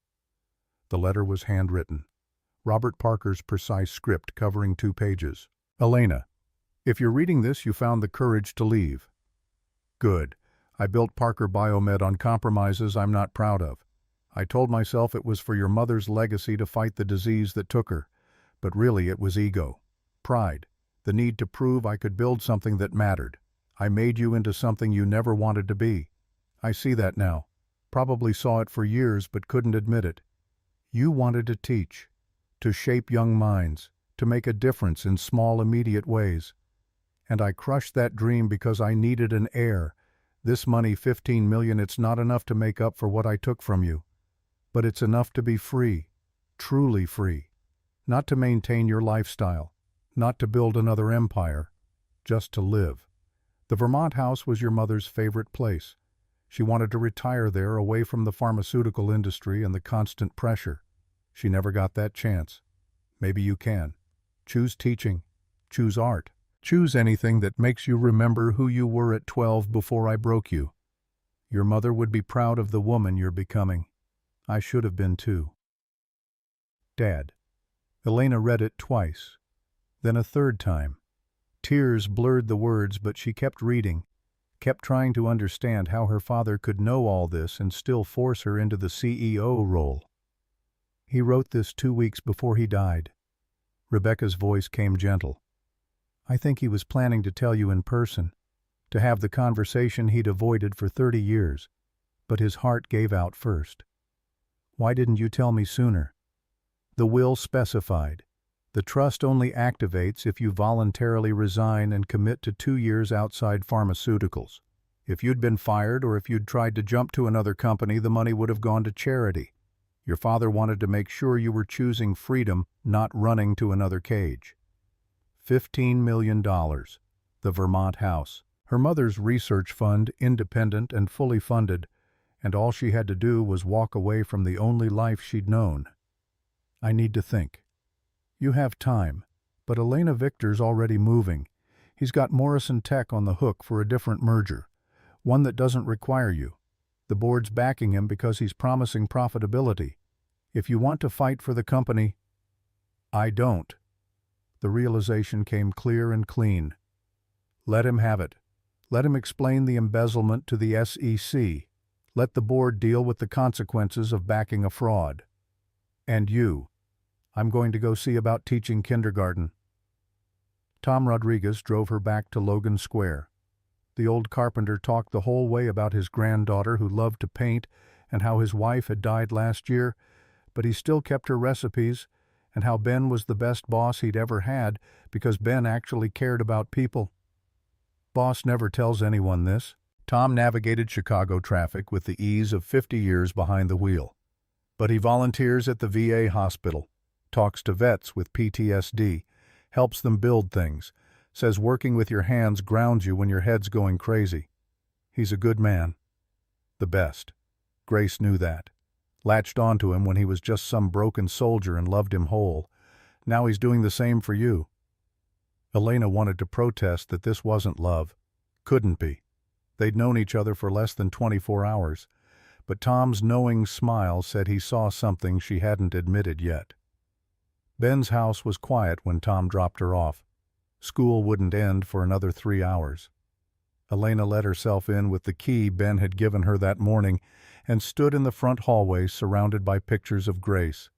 The letter was handwritten. Robert Parker's precise script covering 2 pages. Elena, if you're reading this, you found the courage to leave. Good. I built Parker Biomed on compromises I'm not proud of. I told myself it was for your mother's legacy to fight the disease that took her. But really it was ego. Pride. The need to prove I could build something that mattered. I made you into something you never wanted to be. I see that now. Probably saw it for years but couldn't admit it. You wanted to teach, to shape young minds, to make a difference in small, immediate ways. And I crushed that dream because I needed an heir. This money, $15 million, it's not enough to make up for what I took from you. But it's enough to be free, truly free. Not to maintain your lifestyle, not to build another empire, just to live. The Vermont house was your mother's favorite place. She wanted to retire there, away from the pharmaceutical industry and the constant pressure. She never got that chance. Maybe you can. Choose teaching. Choose art. Choose anything that makes you remember who you were at 12 before I broke you. Your mother would be proud of the woman you're becoming. I should have been too. Dad. Elena read it twice, then a third time. Tears blurred the words, but she kept reading, kept trying to understand how her father could know all this and still force her into the CEO role. He wrote this 2 weeks before he died. Rebecca's voice came gentle. I think he was planning to tell you in person, to have the conversation he'd avoided for 30 years, but his heart gave out first. Why didn't you tell me sooner? The will specified. The trust only activates if you voluntarily resign and commit to 2 years outside pharmaceuticals. If you'd been fired or if you'd tried to jump to another company, the money would have gone to charity. Your father wanted to make sure you were choosing freedom, not running to another cage. $15 million. The Vermont house. Her mother's research fund, independent and fully funded, and all she had to do was walk away from the only life she'd known. I need to think. You have time, but Elena Victor's already moving. He's got Morrison Tech on the hook for a different merger, one that doesn't require you. The board's backing him because he's promising profitability. If you want to fight for the company, I don't. The realization came clear and clean. Let him have it. Let him explain the embezzlement to the SEC. Let the board deal with the consequences of backing a fraud. And you. I'm going to go see about teaching kindergarten. Tom Rodriguez drove her back to Logan Square. The old carpenter talked the whole way about his granddaughter who loved to paint and how his wife had died last year, but he still kept her recipes, and how Ben was the best boss he'd ever had because Ben actually cared about people. Boss never tells anyone this. Tom navigated Chicago traffic with the ease of 50 years behind the wheel. But he volunteers at the VA hospital, talks to vets with PTSD, helps them build things, says working with your hands grounds you when your head's going crazy. He's a good man. The best. Grace knew that. Latched onto him when he was just some broken soldier and loved him whole. Now he's doing the same for you. Elena wanted to protest that this wasn't love. Couldn't be. They'd known each other for less than 24 hours. But Tom's knowing smile said he saw something she hadn't admitted yet. Ben's house was quiet when Tom dropped her off. School wouldn't end for another 3 hours. Elena let herself in with the key Ben had given her that morning and stood in the front hallway surrounded by pictures of Grace.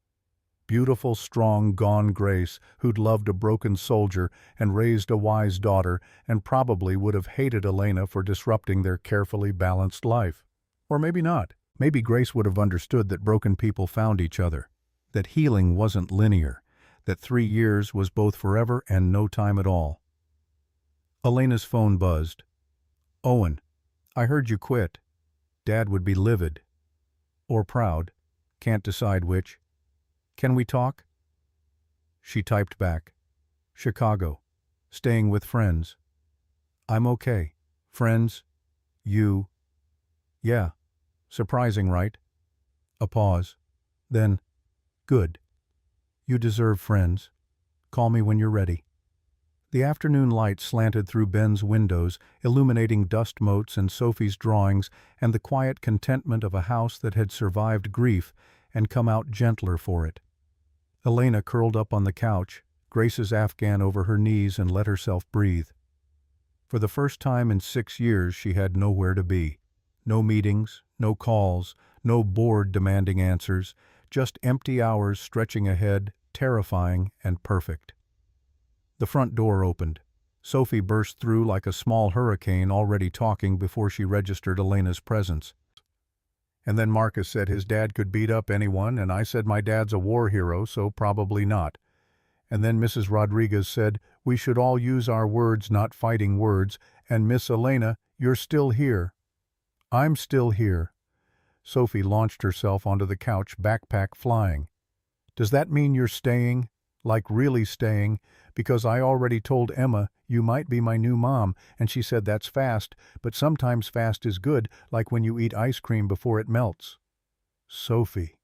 Beautiful, strong, gone Grace, who'd loved a broken soldier and raised a wise daughter and probably would have hated Elena for disrupting their carefully balanced life. Or maybe not. Maybe Grace would have understood that broken people found each other, that healing wasn't linear, that 3 years was both forever and no time at all. Elena's phone buzzed. Owen, I heard you quit. Dad would be livid. Or proud. Can't decide which. Can we talk? She typed back. Chicago. Staying with friends. I'm okay. Friends? You? Yeah. Surprising, right? A pause. Then, good. You deserve friends. Call me when you're ready. The afternoon light slanted through Ben's windows, illuminating dust motes and Sophie's drawings and the quiet contentment of a house that had survived grief and come out gentler for it. Elena curled up on the couch, Grace's Afghan over her knees, and let herself breathe. For the first time in 6 years she had nowhere to be. No meetings, no calls, no board demanding answers, just empty hours stretching ahead, terrifying and perfect. The front door opened. Sophie burst through like a small hurricane, already talking before she registered Elena's presence. And then Marcus said his dad could beat up anyone, and I said my dad's a war hero, so probably not. And then Mrs. Rodriguez said we should all use our words, not fighting words, and Miss Elena, you're still here. I'm still here. Sophie launched herself onto the couch, backpack flying. Does that mean you're staying? Like really staying? Because I already told Emma you might be my new mom, and she said that's fast, but sometimes fast is good, like when you eat ice cream before it melts. Sophie.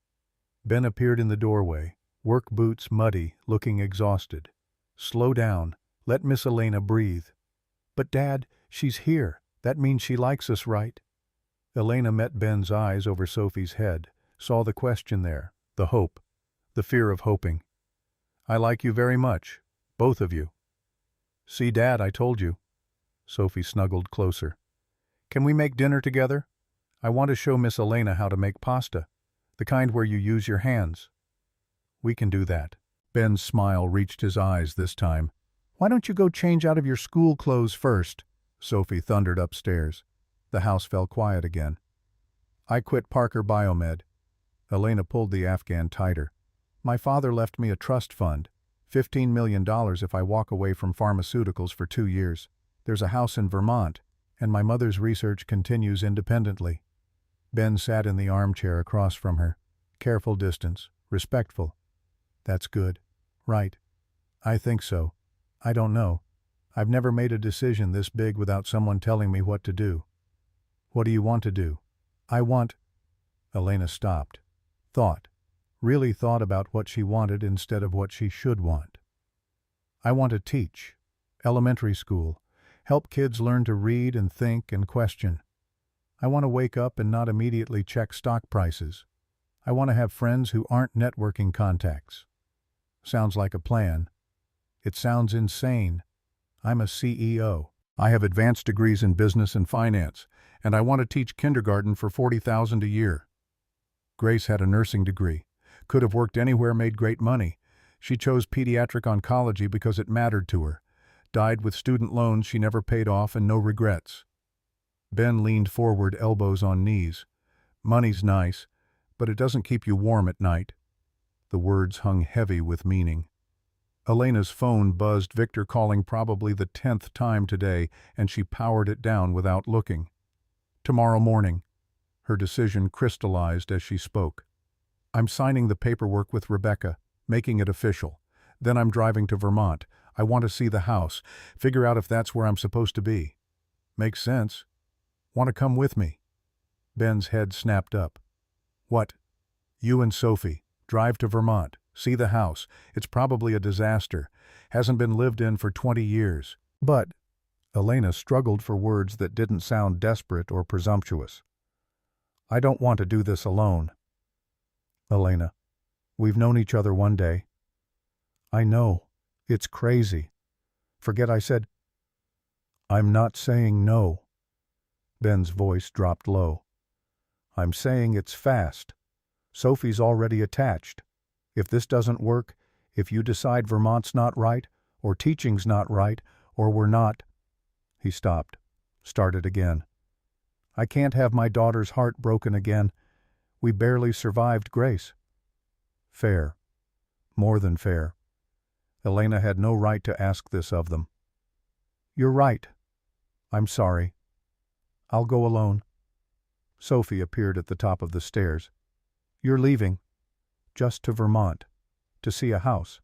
Ben appeared in the doorway, work boots muddy, looking exhausted. Slow down. Let Miss Elena breathe. But Dad, she's here. That means she likes us, right? Elena met Ben's eyes over Sophie's head, saw the question there, the hope, the fear of hoping. I like you very much, both of you. See, Dad, I told you. Sophie snuggled closer. Can we make dinner together? I want to show Miss Elena how to make pasta, the kind where you use your hands. We can do that. Ben's smile reached his eyes this time. Why don't you go change out of your school clothes first? Sophie thundered upstairs. The house fell quiet again. I quit Parker Biomed. Elena pulled the Afghan tighter. My father left me a trust fund, $15 million if I walk away from pharmaceuticals for 2 years. There's a house in Vermont, and my mother's research continues independently. Ben sat in the armchair across from her. Careful distance, respectful. That's good. Right. I think so. I don't know. I've never made a decision this big without someone telling me what to do. What do you want to do? I want... Elena stopped. Thought. Really thought about what she wanted instead of what she should want. I want to teach. Elementary school. Help kids learn to read and think and question. I want to wake up and not immediately check stock prices. I want to have friends who aren't networking contacts. Sounds like a plan. It sounds insane. I'm a CEO. I have advanced degrees in business and finance, and I want to teach kindergarten for $40,000 a year. Grace had a nursing degree. Could have worked anywhere, made great money. She chose pediatric oncology because it mattered to her. Died with student loans she never paid off and no regrets. Ben leaned forward, elbows on knees. Money's nice, but it doesn't keep you warm at night. The words hung heavy with meaning. Elena's phone buzzed, Victor calling probably the 10th time today, and she powered it down without looking. Tomorrow morning. Her decision crystallized as she spoke. I'm signing the paperwork with Rebecca, making it official. Then I'm driving to Vermont. I want to see the house, figure out if that's where I'm supposed to be. Makes sense. Want to come with me? Ben's head snapped up. What? You and Sophie. Drive to Vermont. See the house. It's probably a disaster. Hasn't been lived in for 20 years. But... Elena struggled for words that didn't sound desperate or presumptuous. I don't want to do this alone. Elena, we've known each other one day. I know. It's crazy. Forget I said... I'm not saying no. Ben's voice dropped low. I'm saying it's fast. Sophie's already attached. If this doesn't work, if you decide Vermont's not right, or teaching's not right, or we're not... He stopped, started again. I can't have my daughter's heart broken again. We barely survived Grace. Fair. More than fair. Elena had no right to ask this of them. You're right. I'm sorry. I'll go alone. Sophie appeared at the top of the stairs. You're leaving? Just to Vermont. To see a house.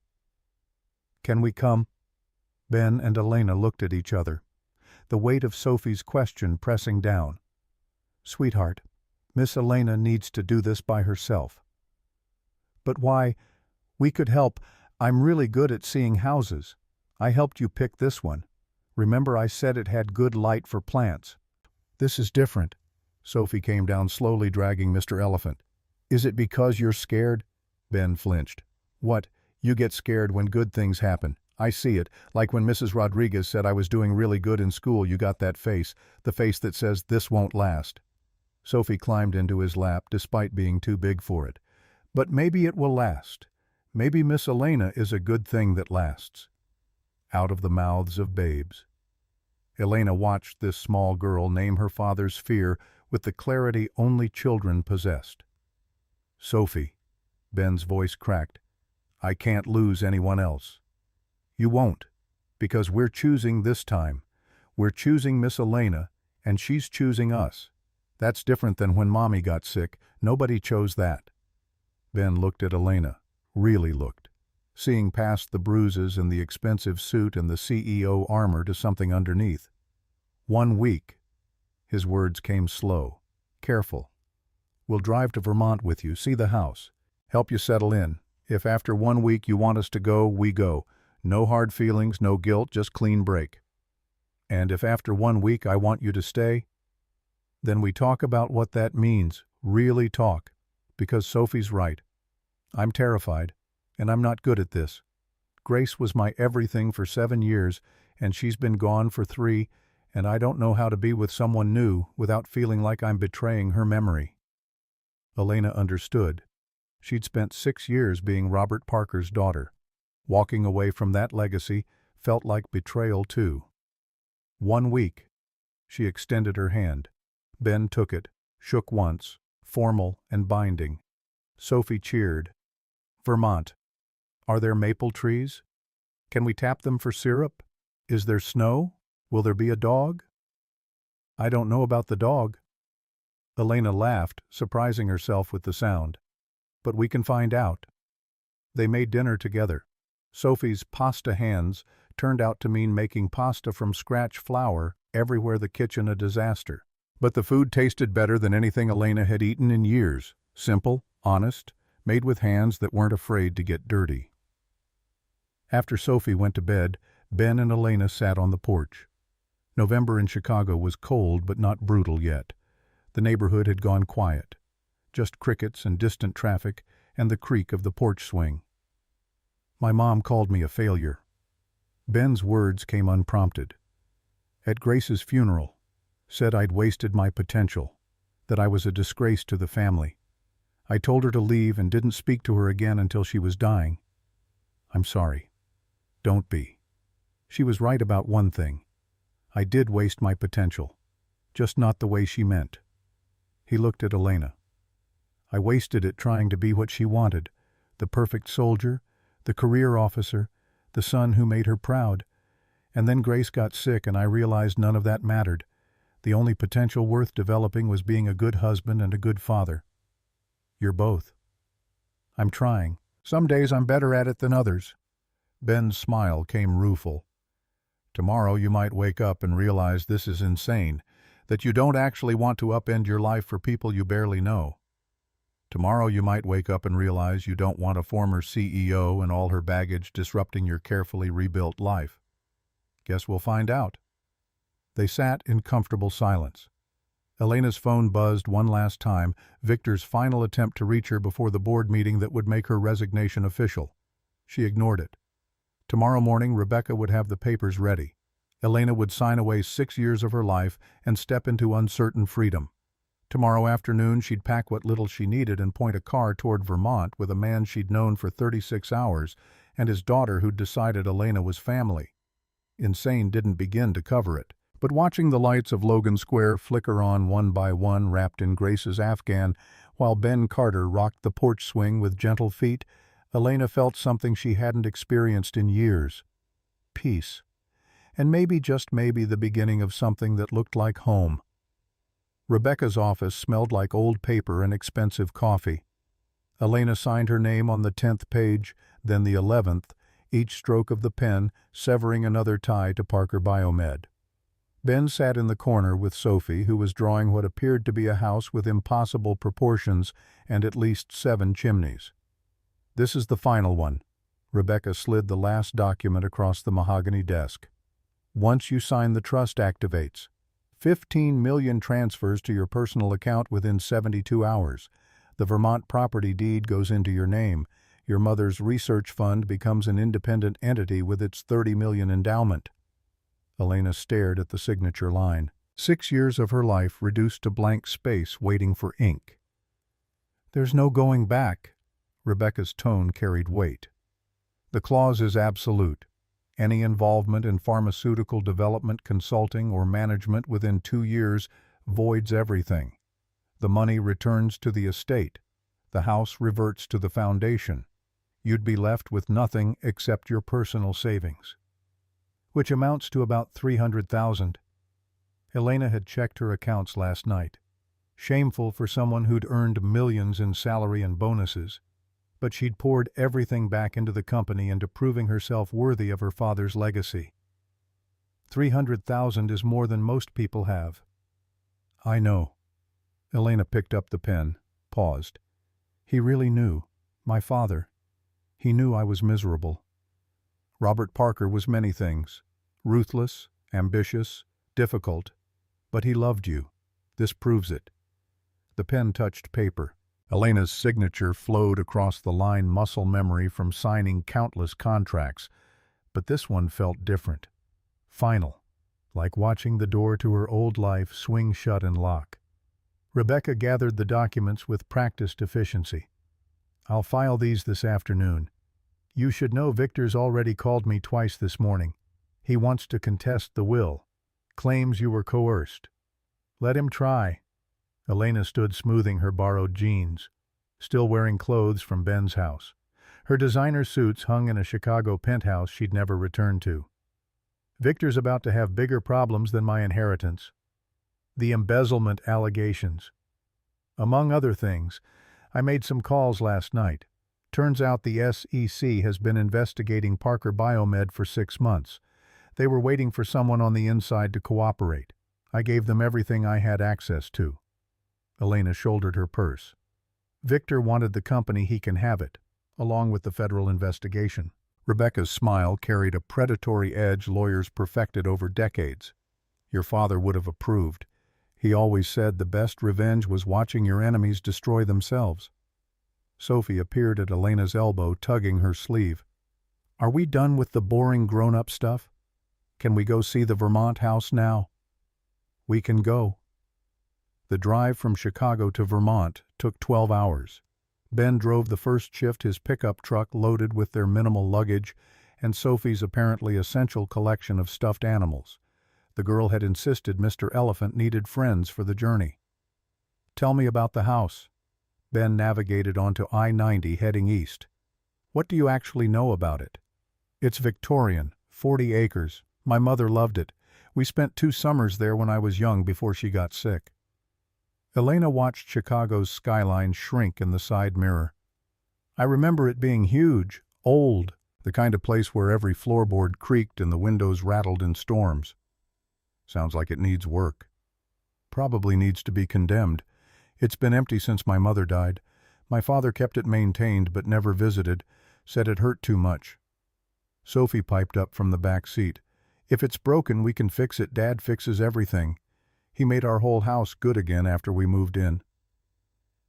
Can we come? Ben and Elena looked at each other, the weight of Sophie's question pressing down. Sweetheart, Miss Elena needs to do this by herself. But why? We could help. I'm really good at seeing houses. I helped you pick this one. Remember I said it had good light for plants. This is different. Sophie came down slowly, dragging Mr. Elephant. Is it because you're scared? Ben flinched. What? You get scared when good things happen. I see it, like when Mrs. Rodriguez said I was doing really good in school. You got that face, the face that says this won't last. Sophie climbed into his lap despite being too big for it. But maybe it will last. Maybe Miss Elena is a good thing that lasts. Out of the mouths of babes. Elena watched this small girl name her father's fear with the clarity only children possessed. Sophie, Ben's voice cracked, I can't lose anyone else. You won't, because we're choosing this time. We're choosing Miss Elena, and she's choosing us. That's different than when Mommy got sick. Nobody chose that. Ben looked at Elena, really looked, seeing past the bruises and the expensive suit and the CEO armor to something underneath. 1 week. His words came slow, careful. We'll drive to Vermont with you, see the house, help you settle in. If after 1 week you want us to go, we go. No hard feelings, no guilt, just clean break. And if after 1 week I want you to stay, then we talk about what that means, really talk. Because Sophie's right. I'm terrified, and I'm not good at this. Grace was my everything for 7 years, and she's been gone for 3, and I don't know how to be with someone new without feeling like I'm betraying her memory. Elena understood. She'd spent 6 years being Robert Parker's daughter. Walking away from that legacy felt like betrayal too. 1 week. She extended her hand. Ben took it, shook once, formal and binding. Sophie cheered. Vermont. Are there maple trees? Can we tap them for syrup? Is there snow? Will there be a dog? I don't know about the dog. Elena laughed, surprising herself with the sound. But we can find out. They made dinner together. Sophie's pasta hands turned out to mean making pasta from scratch flour, everywhere the kitchen a disaster. But the food tasted better than anything Elena had eaten in years. Simple, honest, made with hands that weren't afraid to get dirty. After Sophie went to bed, Ben and Elena sat on the porch. November in Chicago was cold but not brutal yet. The neighborhood had gone quiet. Just crickets and distant traffic and the creak of the porch swing. My mom called me a failure. Ben's words came unprompted. At Grace's funeral, said I'd wasted my potential, that I was a disgrace to the family. I told her to leave and didn't speak to her again until she was dying. I'm sorry. Don't be. She was right about one thing. I did waste my potential, just not the way she meant. He looked at Elena. I wasted it trying to be what she wanted, the perfect soldier, the career officer, the son who made her proud. And then Grace got sick and I realized none of that mattered. The only potential worth developing was being a good husband and a good father. You're both. I'm trying. Some days I'm better at it than others. Ben's smile came rueful. Tomorrow you might wake up and realize this is insane, that you don't actually want to upend your life for people you barely know. Tomorrow you might wake up and realize you don't want a former CEO and all her baggage disrupting your carefully rebuilt life. Guess we'll find out. They sat in comfortable silence. Elena's phone buzzed one last time, Victor's final attempt to reach her before the board meeting that would make her resignation official. She ignored it. Tomorrow morning Rebecca would have the papers ready. Elena would sign away 6 years of her life and step into uncertain freedom. Tomorrow afternoon she'd pack what little she needed and point a car toward Vermont with a man she'd known for 36 hours and his daughter who'd decided Elena was family. Insane didn't begin to cover it. But watching the lights of Logan Square flicker on one by one wrapped in Grace's Afghan, while Ben Carter rocked the porch swing with gentle feet, Elena felt something she hadn't experienced in years. Peace. And maybe, just maybe, the beginning of something that looked like home. Rebecca's office smelled like old paper and expensive coffee. Elena signed her name on the 10th page, then the 11th, each stroke of the pen severing another tie to Parker Biomed. Ben sat in the corner with Sophie, who was drawing what appeared to be a house with impossible proportions and at least 7 chimneys. "This is the final one." Rebecca slid the last document across the mahogany desk. "Once you sign, the trust activates. 15 million transfers to your personal account within 72 hours. The Vermont property deed goes into your name. Your mother's research fund becomes an independent entity with its 30 million endowment." Elena stared at the signature line. 6 years of her life reduced to blank space waiting for ink. "There's no going back." Rebecca's tone carried weight. "The clause is absolute. Any involvement in pharmaceutical development, consulting, or management within 2 years voids everything. The money returns to the estate. The house reverts to the foundation. You'd be left with nothing except your personal savings, which amounts to about 300,000. Elena had checked her accounts last night. Shameful for someone who'd earned millions in salary and bonuses, but she'd poured everything back into the company, into proving herself worthy of her father's legacy. 300,000 is more than most people have. "I know." Elena picked up the pen, paused. "He really knew. My father. He knew I was miserable. Robert Parker was many things. Ruthless, ambitious, difficult. But he loved you. This proves it." The pen touched paper. Elena's signature flowed across the line, muscle memory from signing countless contracts. But this one felt different. Final. Like watching the door to her old life swing shut and lock. Rebecca gathered the documents with practiced efficiency. "I'll file these this afternoon. You should know Victor's already called me twice this morning. He wants to contest the will. Claims you were coerced. Let him try." Elena stood smoothing her borrowed jeans, still wearing clothes from Ben's house. Her designer suits hung in a Chicago penthouse she'd never returned to. "Victor's about to have bigger problems than my inheritance. The embezzlement allegations. Among other things, I made some calls last night. Turns out the SEC has been investigating Parker Biomed for 6 months. They were waiting for someone on the inside to cooperate. I gave them everything I had access to." Elena shouldered her purse. "Victor wanted the company, he can have it, along with the federal investigation." Rebecca's smile carried a predatory edge lawyers perfected over decades. "Your father would have approved. He always said the best revenge was watching your enemies destroy themselves." Sophie appeared at Elena's elbow, tugging her sleeve. "Are we done with the boring grown-up stuff? Can we go see the Vermont house now?" "We can go." The drive from Chicago to Vermont took 12 hours. Ben drove the first shift, his pickup truck loaded with their minimal luggage and Sophie's apparently essential collection of stuffed animals. The girl had insisted Mr. Elephant needed friends for the journey. "Tell me about the house." Ben navigated onto I-90 heading east. "What do you actually know about it?" "It's Victorian, 40 acres. My mother loved it. We spent 2 summers there when I was young before she got sick." Elena watched Chicago's skyline shrink in the side mirror. "I remember it being huge, old, the kind of place where every floorboard creaked and the windows rattled in storms." "Sounds like it needs work." "Probably needs to be condemned. It's been empty since my mother died. My father kept it maintained but never visited, said it hurt too much." Sophie piped up from the back seat. "If it's broken, we can fix it. Dad fixes everything. He made our whole house good again after we moved in."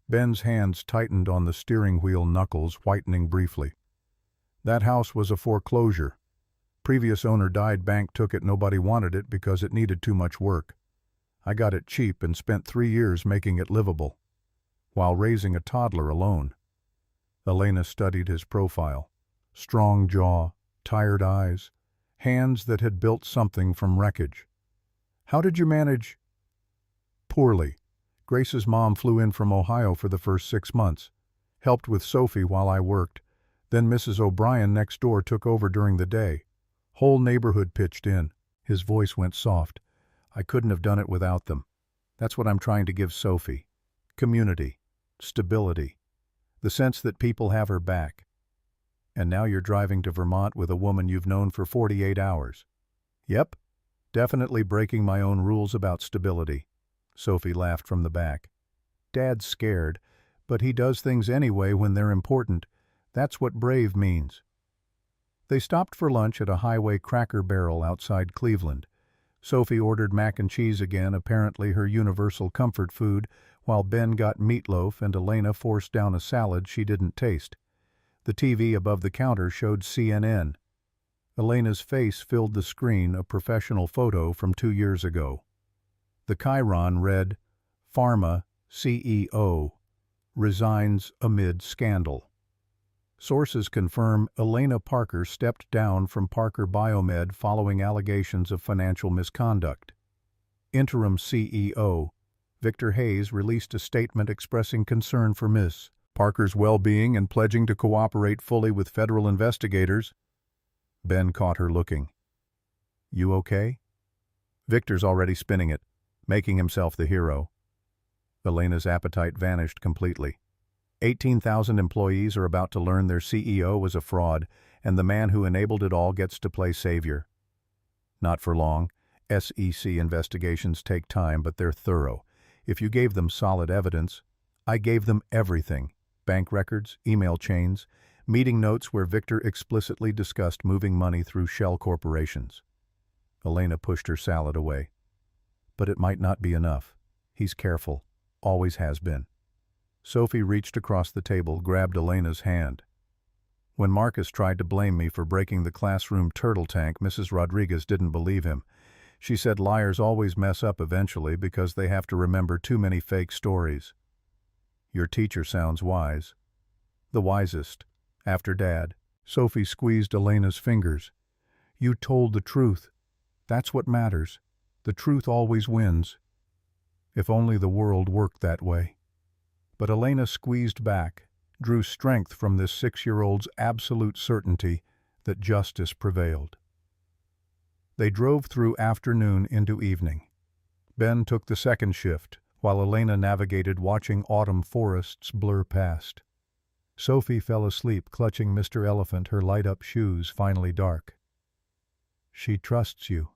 Ben's hands tightened on the steering wheel knuckles, whitening briefly. "That house was a foreclosure. Previous owner died, bank took it, nobody wanted it because it needed too much work. I got it cheap and spent 3 years making it livable, while raising a toddler alone." Elena studied his profile. Strong jaw, tired eyes, hands that had built something from wreckage. "How did you manage?" "Poorly. Grace's mom flew in from Ohio for the first 6 months. Helped with Sophie while I worked. Then Mrs. O'Brien next door took over during the day. Whole neighborhood pitched in." His voice went soft. "I couldn't have done it without them. That's what I'm trying to give Sophie. Community, stability, the sense that people have her back. And now you're driving to Vermont with a woman you've known for 48 hours. Yep, definitely breaking my own rules about stability. Sophie laughed from the back. Dad's scared, but he does things anyway when they're important. That's what brave means. They stopped for lunch at a highway Cracker Barrel outside Cleveland. Sophie ordered mac and cheese again, apparently her universal comfort food, while Ben got meatloaf and Elena forced down a salad she didn't taste. The TV above the counter showed CNN. Elena's face filled the screen, a professional photo from 2 years ago. The chyron read, Pharma CEO resigns amid scandal. Sources confirm Elena Parker stepped down from Parker Biomed following allegations of financial misconduct. Interim CEO Victor Hayes released a statement expressing concern for Ms. Parker's well-being and pledging to cooperate fully with federal investigators. Ben caught her looking. You okay? Victor's already spinning it, making himself the hero. Elena's appetite vanished completely. 18,000 employees are about to learn their CEO was a fraud, and the man who enabled it all gets to play savior. Not for long. SEC investigations take time, but they're thorough. If you gave them solid evidence, I gave them everything. Bank records, email chains, meeting notes where Victor explicitly discussed moving money through shell corporations. Elena pushed her salad away. But it might not be enough. He's careful. Always has been. Sophie reached across the table, grabbed Elena's hand. When Marcus tried to blame me for breaking the classroom turtle tank, Mrs. Rodriguez didn't believe him. She said liars always mess up eventually because they have to remember too many fake stories. Your teacher sounds wise. The wisest, after Dad. Sophie squeezed Elena's fingers. You told the truth. That's what matters. The truth always wins. If only the world worked that way. But Elena squeezed back, drew strength from this 6-year-old's absolute certainty that justice prevailed. They drove through afternoon into evening. Ben took the second shift, while Elena navigated watching autumn forests blur past. Sophie fell asleep clutching Mr. Elephant, her light-up shoes finally dark. She trusts you.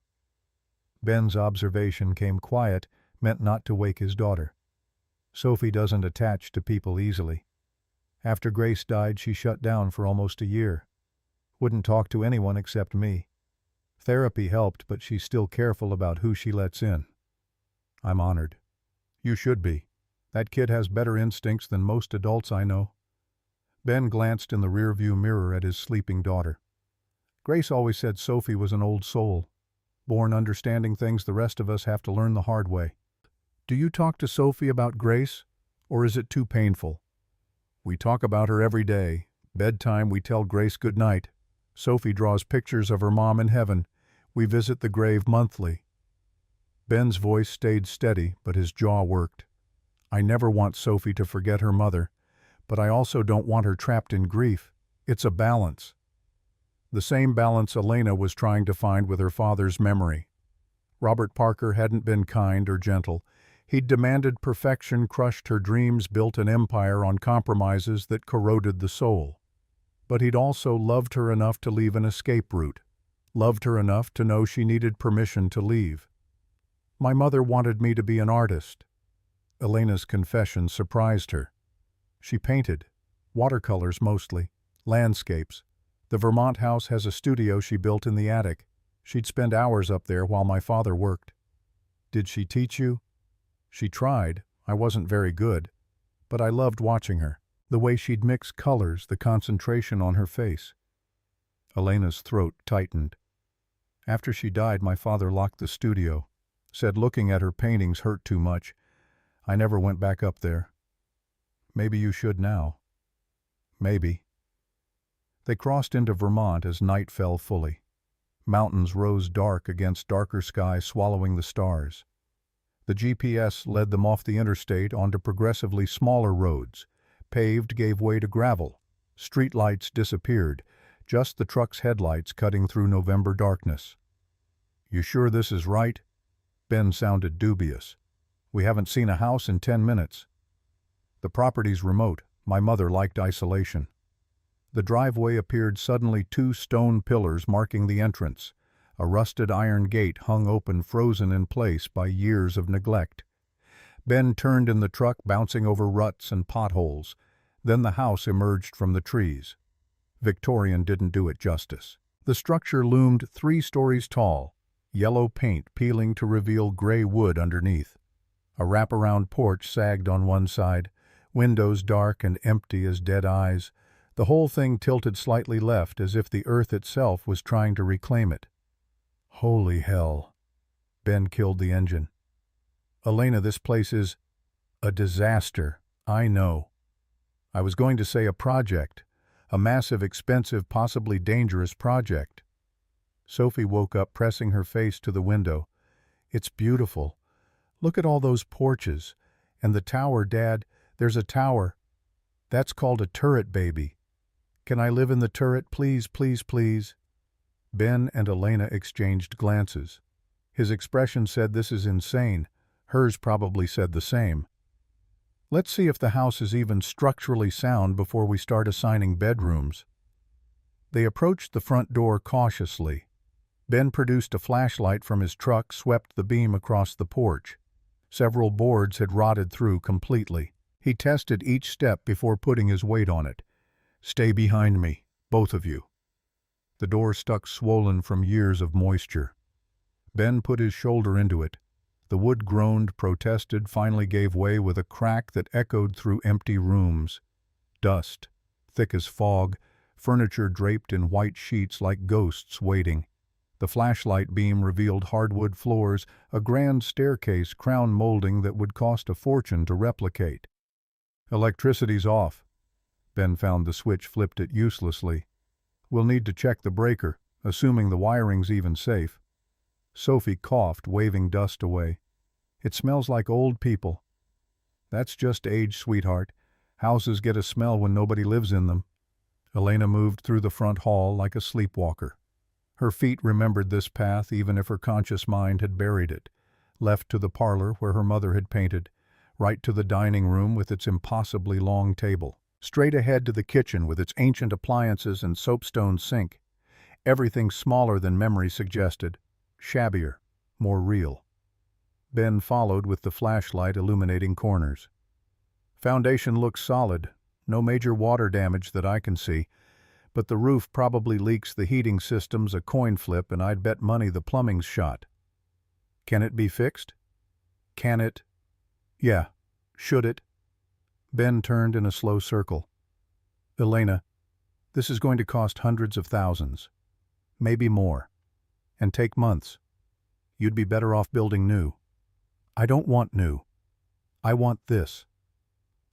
Ben's observation came quiet, meant not to wake his daughter. Sophie doesn't attach to people easily. After Grace died, she shut down for almost a year. Wouldn't talk to anyone except me. Therapy helped, but she's still careful about who she lets in. I'm honored. You should be. That kid has better instincts than most adults I know. Ben glanced in the rearview mirror at his sleeping daughter. Grace always said Sophie was an old soul, born understanding things the rest of us have to learn the hard way. Do you talk to Sophie about Grace, or is it too painful? We talk about her every day. Bedtime, we tell Grace good night. Sophie draws pictures of her mom in heaven. We visit the grave monthly. Ben's voice stayed steady, but his jaw worked. I never want Sophie to forget her mother, but I also don't want her trapped in grief. It's a balance. The same balance Elena was trying to find with her father's memory. Robert Parker hadn't been kind or gentle. He'd demanded perfection, crushed her dreams, built an empire on compromises that corroded the soul. But he'd also loved her enough to leave an escape route, loved her enough to know she needed permission to leave. My mother wanted me to be an artist. Elena's confession surprised her. She painted, watercolors mostly, landscapes. The Vermont house has a studio she built in the attic. She'd spend hours up there while my father worked. Did she teach you? She tried. I wasn't very good. But I loved watching her. The way she'd mix colors, the concentration on her face. Elena's throat tightened. After she died, my father locked the studio. Said looking at her paintings hurt too much. I never went back up there. Maybe you should now. Maybe. They crossed into Vermont as night fell fully. Mountains rose dark against darker sky, swallowing the stars. The GPS led them off the interstate onto progressively smaller roads. Paved gave way to gravel. Streetlights disappeared, just the truck's headlights cutting through November darkness. You sure this is right? Ben sounded dubious. We haven't seen a house in 10 minutes. The property's remote. My mother liked isolation. The driveway appeared suddenly, 2 stone pillars marking the entrance. A rusted iron gate hung open, frozen in place by years of neglect. Ben turned in the truck, bouncing over ruts and potholes. Then the house emerged from the trees. Victorian didn't do it justice. The structure loomed 3 stories tall, yellow paint peeling to reveal gray wood underneath. A wraparound porch sagged on one side, windows dark and empty as dead eyes. The whole thing tilted slightly left, as if the earth itself was trying to reclaim it. Holy hell. Ben killed the engine. Elena, this place is a disaster. I know. I was going to say a project. A massive, expensive, possibly dangerous project. Sophie woke up, pressing her face to the window. It's beautiful. Look at all those porches. And the tower, Dad. There's a tower. That's called a turret, baby. Can I live in the turret, please, please, please? Ben and Elena exchanged glances. His expression said, this is insane. Hers probably said the same. Let's see if the house is even structurally sound before we start assigning bedrooms. They approached the front door cautiously. Ben produced a flashlight from his truck, swept the beam across the porch. Several boards had rotted through completely. He tested each step before putting his weight on it. Stay behind me, both of you. The door stuck swollen from years of moisture. Ben put his shoulder into it. The wood groaned, protested, finally gave way with a crack that echoed through empty rooms. Dust, thick as fog, furniture draped in white sheets like ghosts waiting. The flashlight beam revealed hardwood floors, a grand staircase crown molding that would cost a fortune to replicate. Electricity's off. Ben found the switch, flipped it uselessly. We'll need to check the breaker, assuming the wiring's even safe. Sophie coughed, waving dust away. It smells like old people. That's just age, sweetheart. Houses get a smell when nobody lives in them. Elena moved through the front hall like a sleepwalker. Her feet remembered this path even if her conscious mind had buried it. Left to the parlor where her mother had painted, right to the dining room with its impossibly long table, straight ahead to the kitchen with its ancient appliances and soapstone sink. Everything smaller than memory suggested, shabbier, more real. Ben followed with the flashlight illuminating corners. Foundation looks solid, no major water damage that I can see, but the roof probably leaks, the heating system's a coin flip, and I'd bet money the plumbing's shot. Can it be fixed? Can it? Yeah. Should it? Ben turned in a slow circle. Elena, this is going to cost hundreds of thousands. Maybe more. And take months. You'd be better off building new. I don't want new. I want this.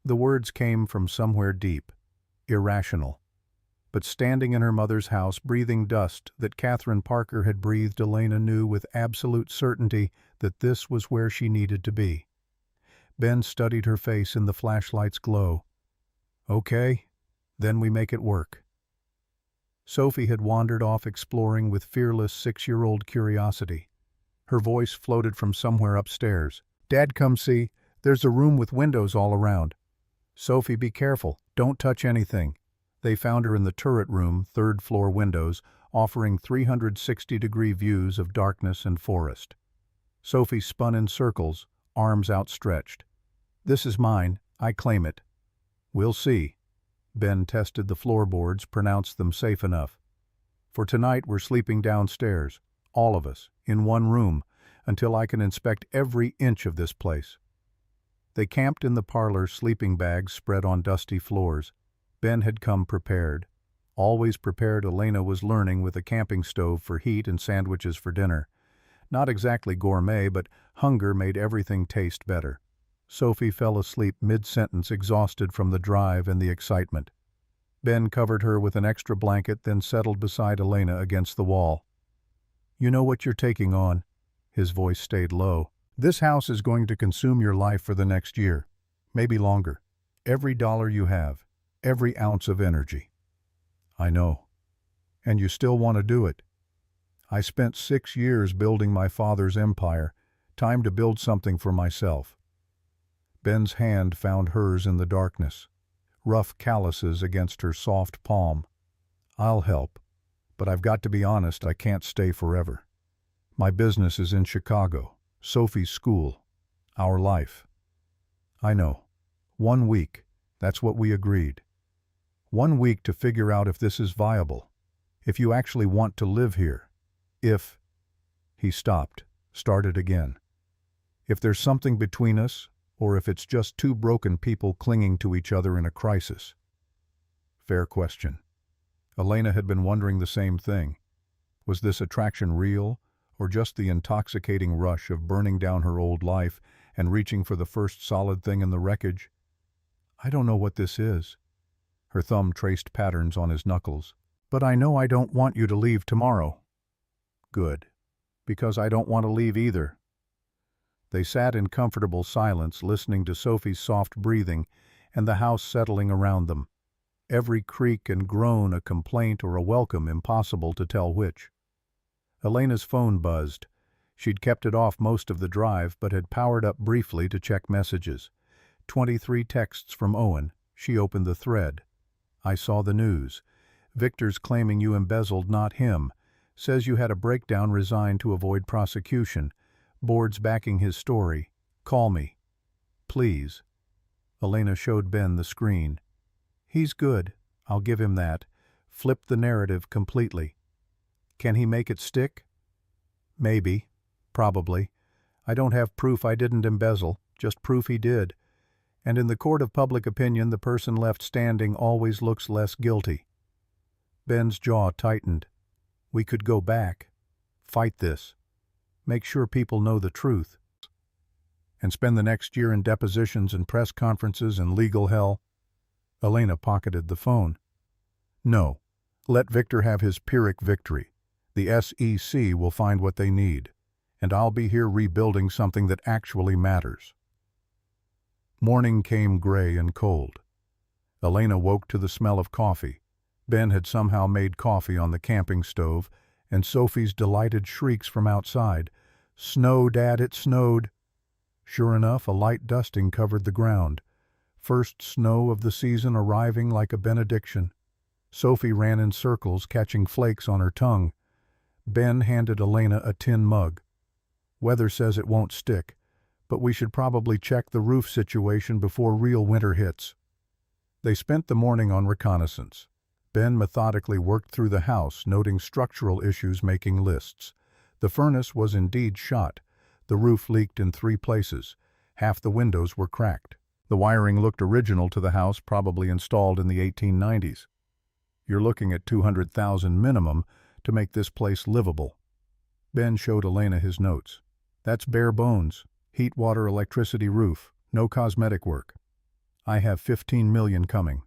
The words came from somewhere deep, irrational. But standing in her mother's house, breathing dust that Catherine Parker had breathed, Elena knew with absolute certainty that this was where she needed to be. Ben studied her face in the flashlight's glow. Okay, then we make it work. Sophie had wandered off exploring with fearless 6-year-old curiosity. Her voice floated from somewhere upstairs. Dad, come see. There's a room with windows all around. Sophie, be careful. Don't touch anything. They found her in the turret room, 3rd-floor windows, offering 360-degree views of darkness and forest. Sophie spun in circles, arms outstretched. This is mine. I claim it. We'll see. Ben tested the floorboards, pronounced them safe enough. For tonight we're sleeping downstairs, all of us, in one room, until I can inspect every inch of this place. They camped in the parlor, sleeping bags spread on dusty floors. Ben had come prepared. Always prepared, Elena was learning, with a camping stove for heat and sandwiches for dinner. Not exactly gourmet, but hunger made everything taste better. Sophie fell asleep mid-sentence, exhausted from the drive and the excitement. Ben covered her with an extra blanket, then settled beside Elena against the wall. You know what you're taking on. His voice stayed low. This house is going to consume your life for the next year, maybe longer. Every dollar you have, every ounce of energy. I know. And you still want to do it. I spent 6 years building my father's empire. Time to build something for myself. Ben's hand found hers in the darkness, rough calluses against her soft palm. "I'll help, but I've got to be honest, I can't stay forever. My business is in Chicago, Sophie's school, our life." "I know. 1 week, that's what we agreed. 1 week to figure out if this is viable, if you actually want to live here, if—" He stopped, started again. "If there's something between us, or if it's just two broken people clinging to each other in a crisis." Fair question. Elena had been wondering the same thing. Was this attraction real, or just the intoxicating rush of burning down her old life and reaching for the first solid thing in the wreckage? "I don't know what this is." Her thumb traced patterns on his knuckles. "But I know I don't want you to leave tomorrow." "Good. Because I don't want to leave either." They sat in comfortable silence, listening to Sophie's soft breathing and the house settling around them. Every creak and groan a complaint or a welcome, impossible to tell which. Elena's phone buzzed. She'd kept it off most of the drive, but had powered up briefly to check messages. 23 texts from Owen. She opened the thread. "I saw the news. Victor's claiming you embezzled, not him. Says you had a breakdown, resigned to avoid prosecution. Board's backing his story. Call me. Please." Elena showed Ben the screen. "He's good. I'll give him that." Flipped the narrative completely. "Can he make it stick?" "Maybe. Probably. I don't have proof I didn't embezzle, just proof he did. And in the court of public opinion, the person left standing always looks less guilty." Ben's jaw tightened. "We could go back. Fight this. Make sure people know the truth. And spend the next year in depositions and press conferences and legal hell." Elena pocketed the phone. "No. Let Victor have his Pyrrhic victory. The SEC will find what they need. And I'll be here rebuilding something that actually matters." Morning came gray and cold. Elena woke to the smell of coffee. Ben had somehow made coffee on the camping stove, and Sophie's delighted shrieks from outside. "Snow, Dad, it snowed." Sure enough, a light dusting covered the ground. First snow of the season arriving like a benediction. Sophie ran in circles, catching flakes on her tongue. Ben handed Elena a tin mug. "Weather says it won't stick, but we should probably check the roof situation before real winter hits." They spent the morning on reconnaissance. Ben methodically worked through the house, noting structural issues, making lists. The furnace was indeed shot. The roof leaked in 3 places. Half the windows were cracked. The wiring looked original to the house, probably installed in the 1890s. "You're looking at $200,000 minimum to make this place livable." Ben showed Elena his notes. "That's bare bones. Heat, water, electricity, roof. No cosmetic work. I have $15 million coming.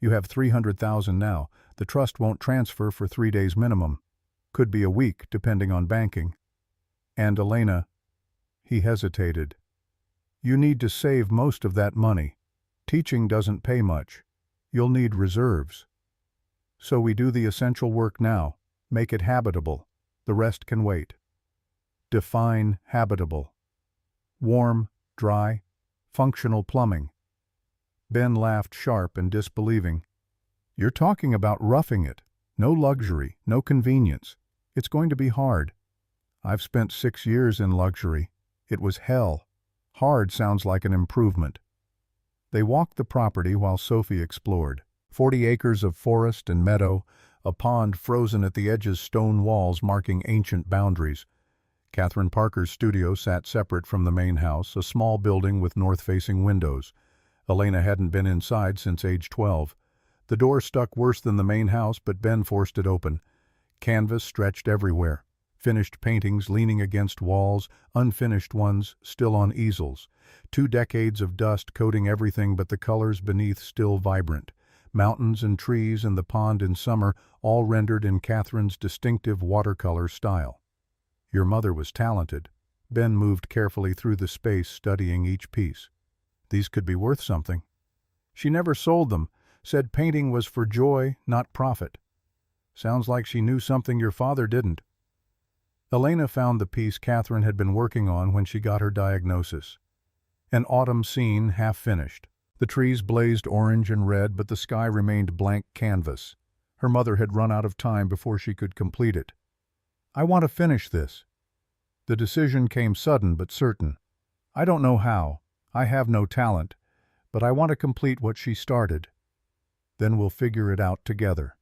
You have $300,000 now. The trust won't transfer for 3 days minimum. Could be a week, depending on banking. And Elena—" He hesitated. "You need to save most of that money. Teaching doesn't pay much. You'll need reserves. So we do the essential work now. Make it habitable. The rest can wait." Define habitable. Warm, dry, functional plumbing. Ben laughed, sharp and disbelieving. "You're talking about roughing it. No luxury, no convenience. It's going to be hard. I've spent 6 years in luxury. It was hell. Hard sounds like an improvement." They walked the property while Sophie explored. 40 acres of forest and meadow, a pond frozen at the edges, stone walls marking ancient boundaries. Catherine Parker's studio sat separate from the main house, a small building with north-facing windows. Elena hadn't been inside since age 12. The door stuck worse than the main house, but Ben forced it open. Canvas stretched everywhere. Finished paintings leaning against walls, unfinished ones still on easels. 2 decades of dust coating everything, but the colors beneath still vibrant. Mountains and trees and the pond in summer, all rendered in Catherine's distinctive watercolor style. Your mother was talented. Ben moved carefully through the space, studying each piece. These could be worth something. She never sold them, said painting was for joy, not profit. Sounds like she knew something your father didn't. Elena found the piece Catherine had been working on when she got her diagnosis. An autumn scene half finished. The trees blazed orange and red, but the sky remained blank canvas. Her mother had run out of time before she could complete it. "I want to finish this." The decision came sudden but certain. "I don't know how. I have no talent. But I want to complete what she started. Then we'll figure it out together."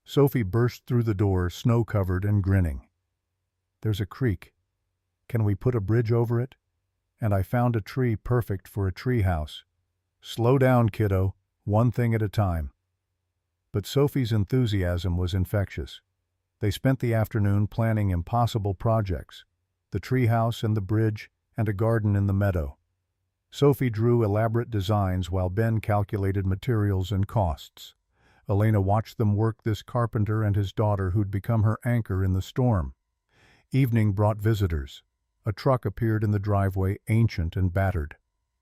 Sophie burst through the door, snow-covered and grinning. "There's a creek. Can we put a bridge over it? And I found a tree perfect for a tree house." "Slow down, kiddo. One thing at a time." But Sophie's enthusiasm was infectious. They spent the afternoon planning impossible projects: the treehouse and the bridge, and a garden in the meadow. Sophie drew elaborate designs while Ben calculated materials and costs. Elena watched them work, this carpenter and his daughter who'd become her anchor in the storm. Evening brought visitors. A truck appeared in the driveway, ancient and battered.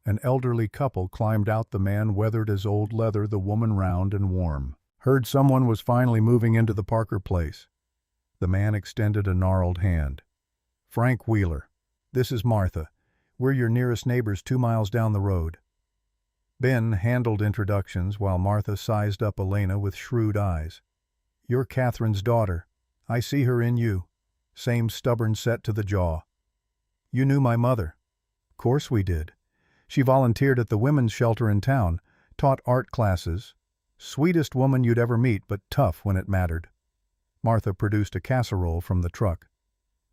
An elderly couple climbed out, the man weathered as old leather, the woman round and warm. "Heard someone was finally moving into the Parker place." The man extended a gnarled hand. "Frank Wheeler. This is Martha. We're your nearest neighbors 2 miles down the road." Ben handled introductions while Martha sized up Elena with shrewd eyes. "You're Catherine's daughter. I see her in you. Same stubborn set to the jaw." "You knew my mother." "Course we did. She volunteered at the women's shelter in town, taught art classes. Sweetest woman you'd ever meet, but tough when it mattered." Martha produced a casserole from the truck.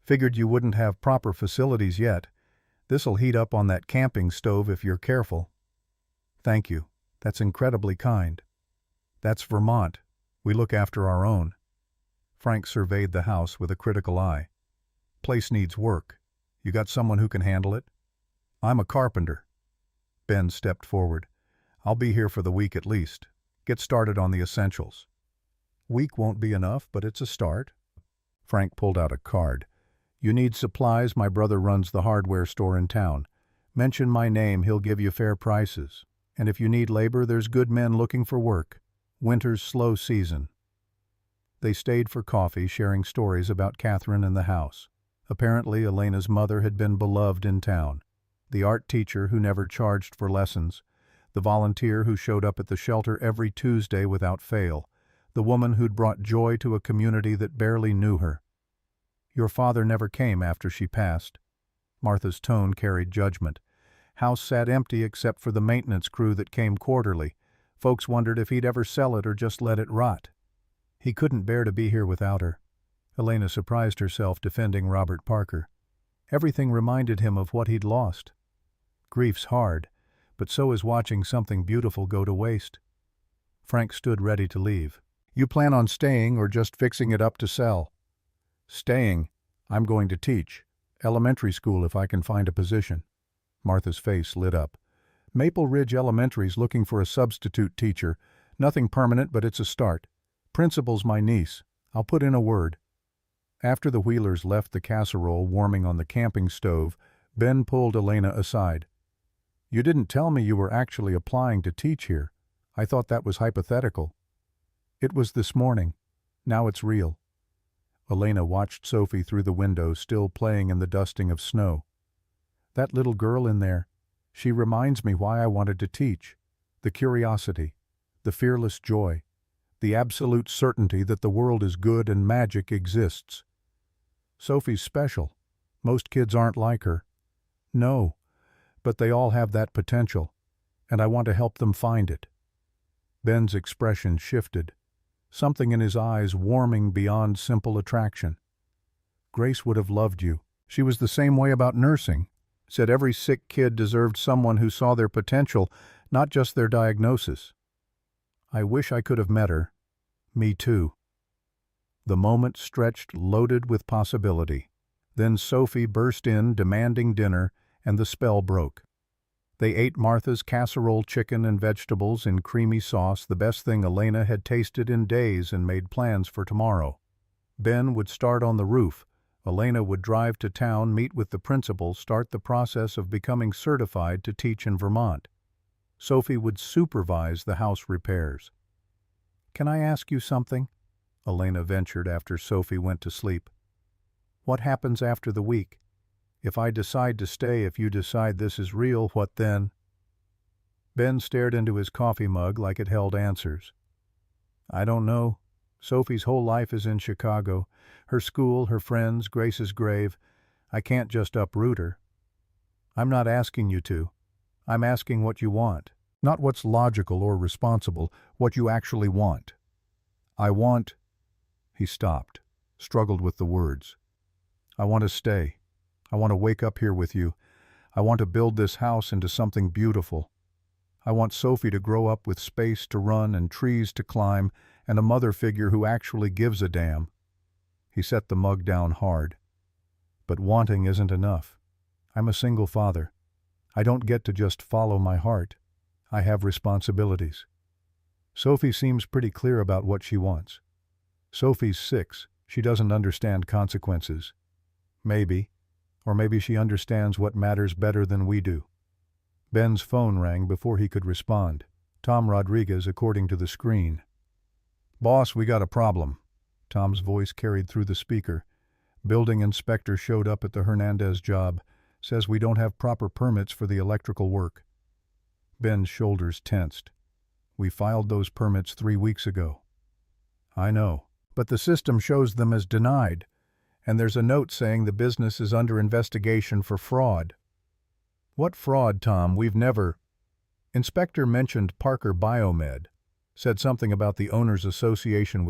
"Figured you wouldn't have proper facilities yet. This'll heat up on that camping stove if you're careful." "Thank you. That's incredibly kind." "That's Vermont. We look after our own." Frank surveyed the house with a critical eye. "Place needs work. You got someone who can handle it?" "I'm a carpenter." Ben stepped forward. "I'll be here for the week at least. Get started on the essentials." "Week won't be enough, but it's a start." Frank pulled out a card. "You need supplies? My brother runs the hardware store in town. Mention my name, he'll give you fair prices. And if you need labor, there's good men looking for work. Winter's slow season." They stayed for coffee, sharing stories about Catherine and the house. Apparently, Elena's mother had been beloved in town. The art teacher who never charged for lessons, the volunteer who showed up at the shelter every Tuesday without fail, the woman who'd brought joy to a community that barely knew her. "Your father never came after she passed." Martha's tone carried judgment. House sat empty except for the maintenance crew that came quarterly. Folks wondered if he'd ever sell it or just let it rot. He couldn't bear to be here without her. Elena surprised herself defending Robert Parker. Everything reminded him of what he'd lost. Grief's hard, but so is watching something beautiful go to waste. Frank stood ready to leave. "You plan on staying or just fixing it up to sell?" "Staying. I'm going to teach. Elementary school if I can find a position." Martha's face lit up. "Maple Ridge Elementary's looking for a substitute teacher. Nothing permanent, but it's a start. Principal's my niece. I'll put in a word." After the Wheelers left the casserole warming on the camping stove, Ben pulled Elena aside. "You didn't tell me you were actually applying to teach here. I thought that was hypothetical." "It was this morning. Now it's real." Elena watched Sophie through the window, still playing in the dusting of snow. "That little girl in there, she reminds me why I wanted to teach. The curiosity, the fearless joy, the absolute certainty that the world is good and magic exists. Sophie's special. Most kids aren't like her." "No, but they all have that potential, and I want to help them find it." Ben's expression shifted, something in his eyes warming beyond simple attraction. "Grace would have loved you. She was the same way about nursing. Said every sick kid deserved someone who saw their potential, not just their diagnosis. I wish I could have met her." "Me too." The moment stretched, loaded with possibility. Then Sophie burst in, demanding dinner, and the spell broke. They ate Martha's casserole, chicken and vegetables in creamy sauce, the best thing Elena had tasted in days, and made plans for tomorrow. Ben would start on the roof. Elena would drive to town, meet with the principal, start the process of becoming certified to teach in Vermont. Sophie would supervise the house repairs. "Can I ask you something?" Elena ventured after Sophie went to sleep. "What happens after the week?" If I decide to stay, if you decide this is real, what then? Ben stared into his coffee mug like it held answers. I don't know. Sophie's whole life is in Chicago. Her school, her friends, Grace's grave. I can't just uproot her. I'm not asking you to. I'm asking what you want. Not what's logical or responsible, what you actually want. I want... He stopped, struggled with the words. I want to stay. I want to wake up here with you. I want to build this house into something beautiful. I want Sophie to grow up with space to run and trees to climb and a mother figure who actually gives a damn. He set the mug down hard. But wanting isn't enough. I'm a single father. I don't get to just follow my heart. I have responsibilities. Sophie seems pretty clear about what she wants. Sophie's 6. She doesn't understand consequences. Maybe. Or maybe she understands what matters better than we do. Ben's phone rang before he could respond. Tom Rodriguez, according to the screen. Boss, we got a problem. Tom's voice carried through the speaker. Building inspector showed up at the Hernandez job. Says we don't have proper permits for the electrical work. Ben's shoulders tensed. We filed those permits 3 weeks ago. I know, but the system shows them as denied, and there's a note saying the business is under investigation for fraud. What fraud, Tom? We've never... Inspector mentioned Parker Biomed, said something about the owner's association with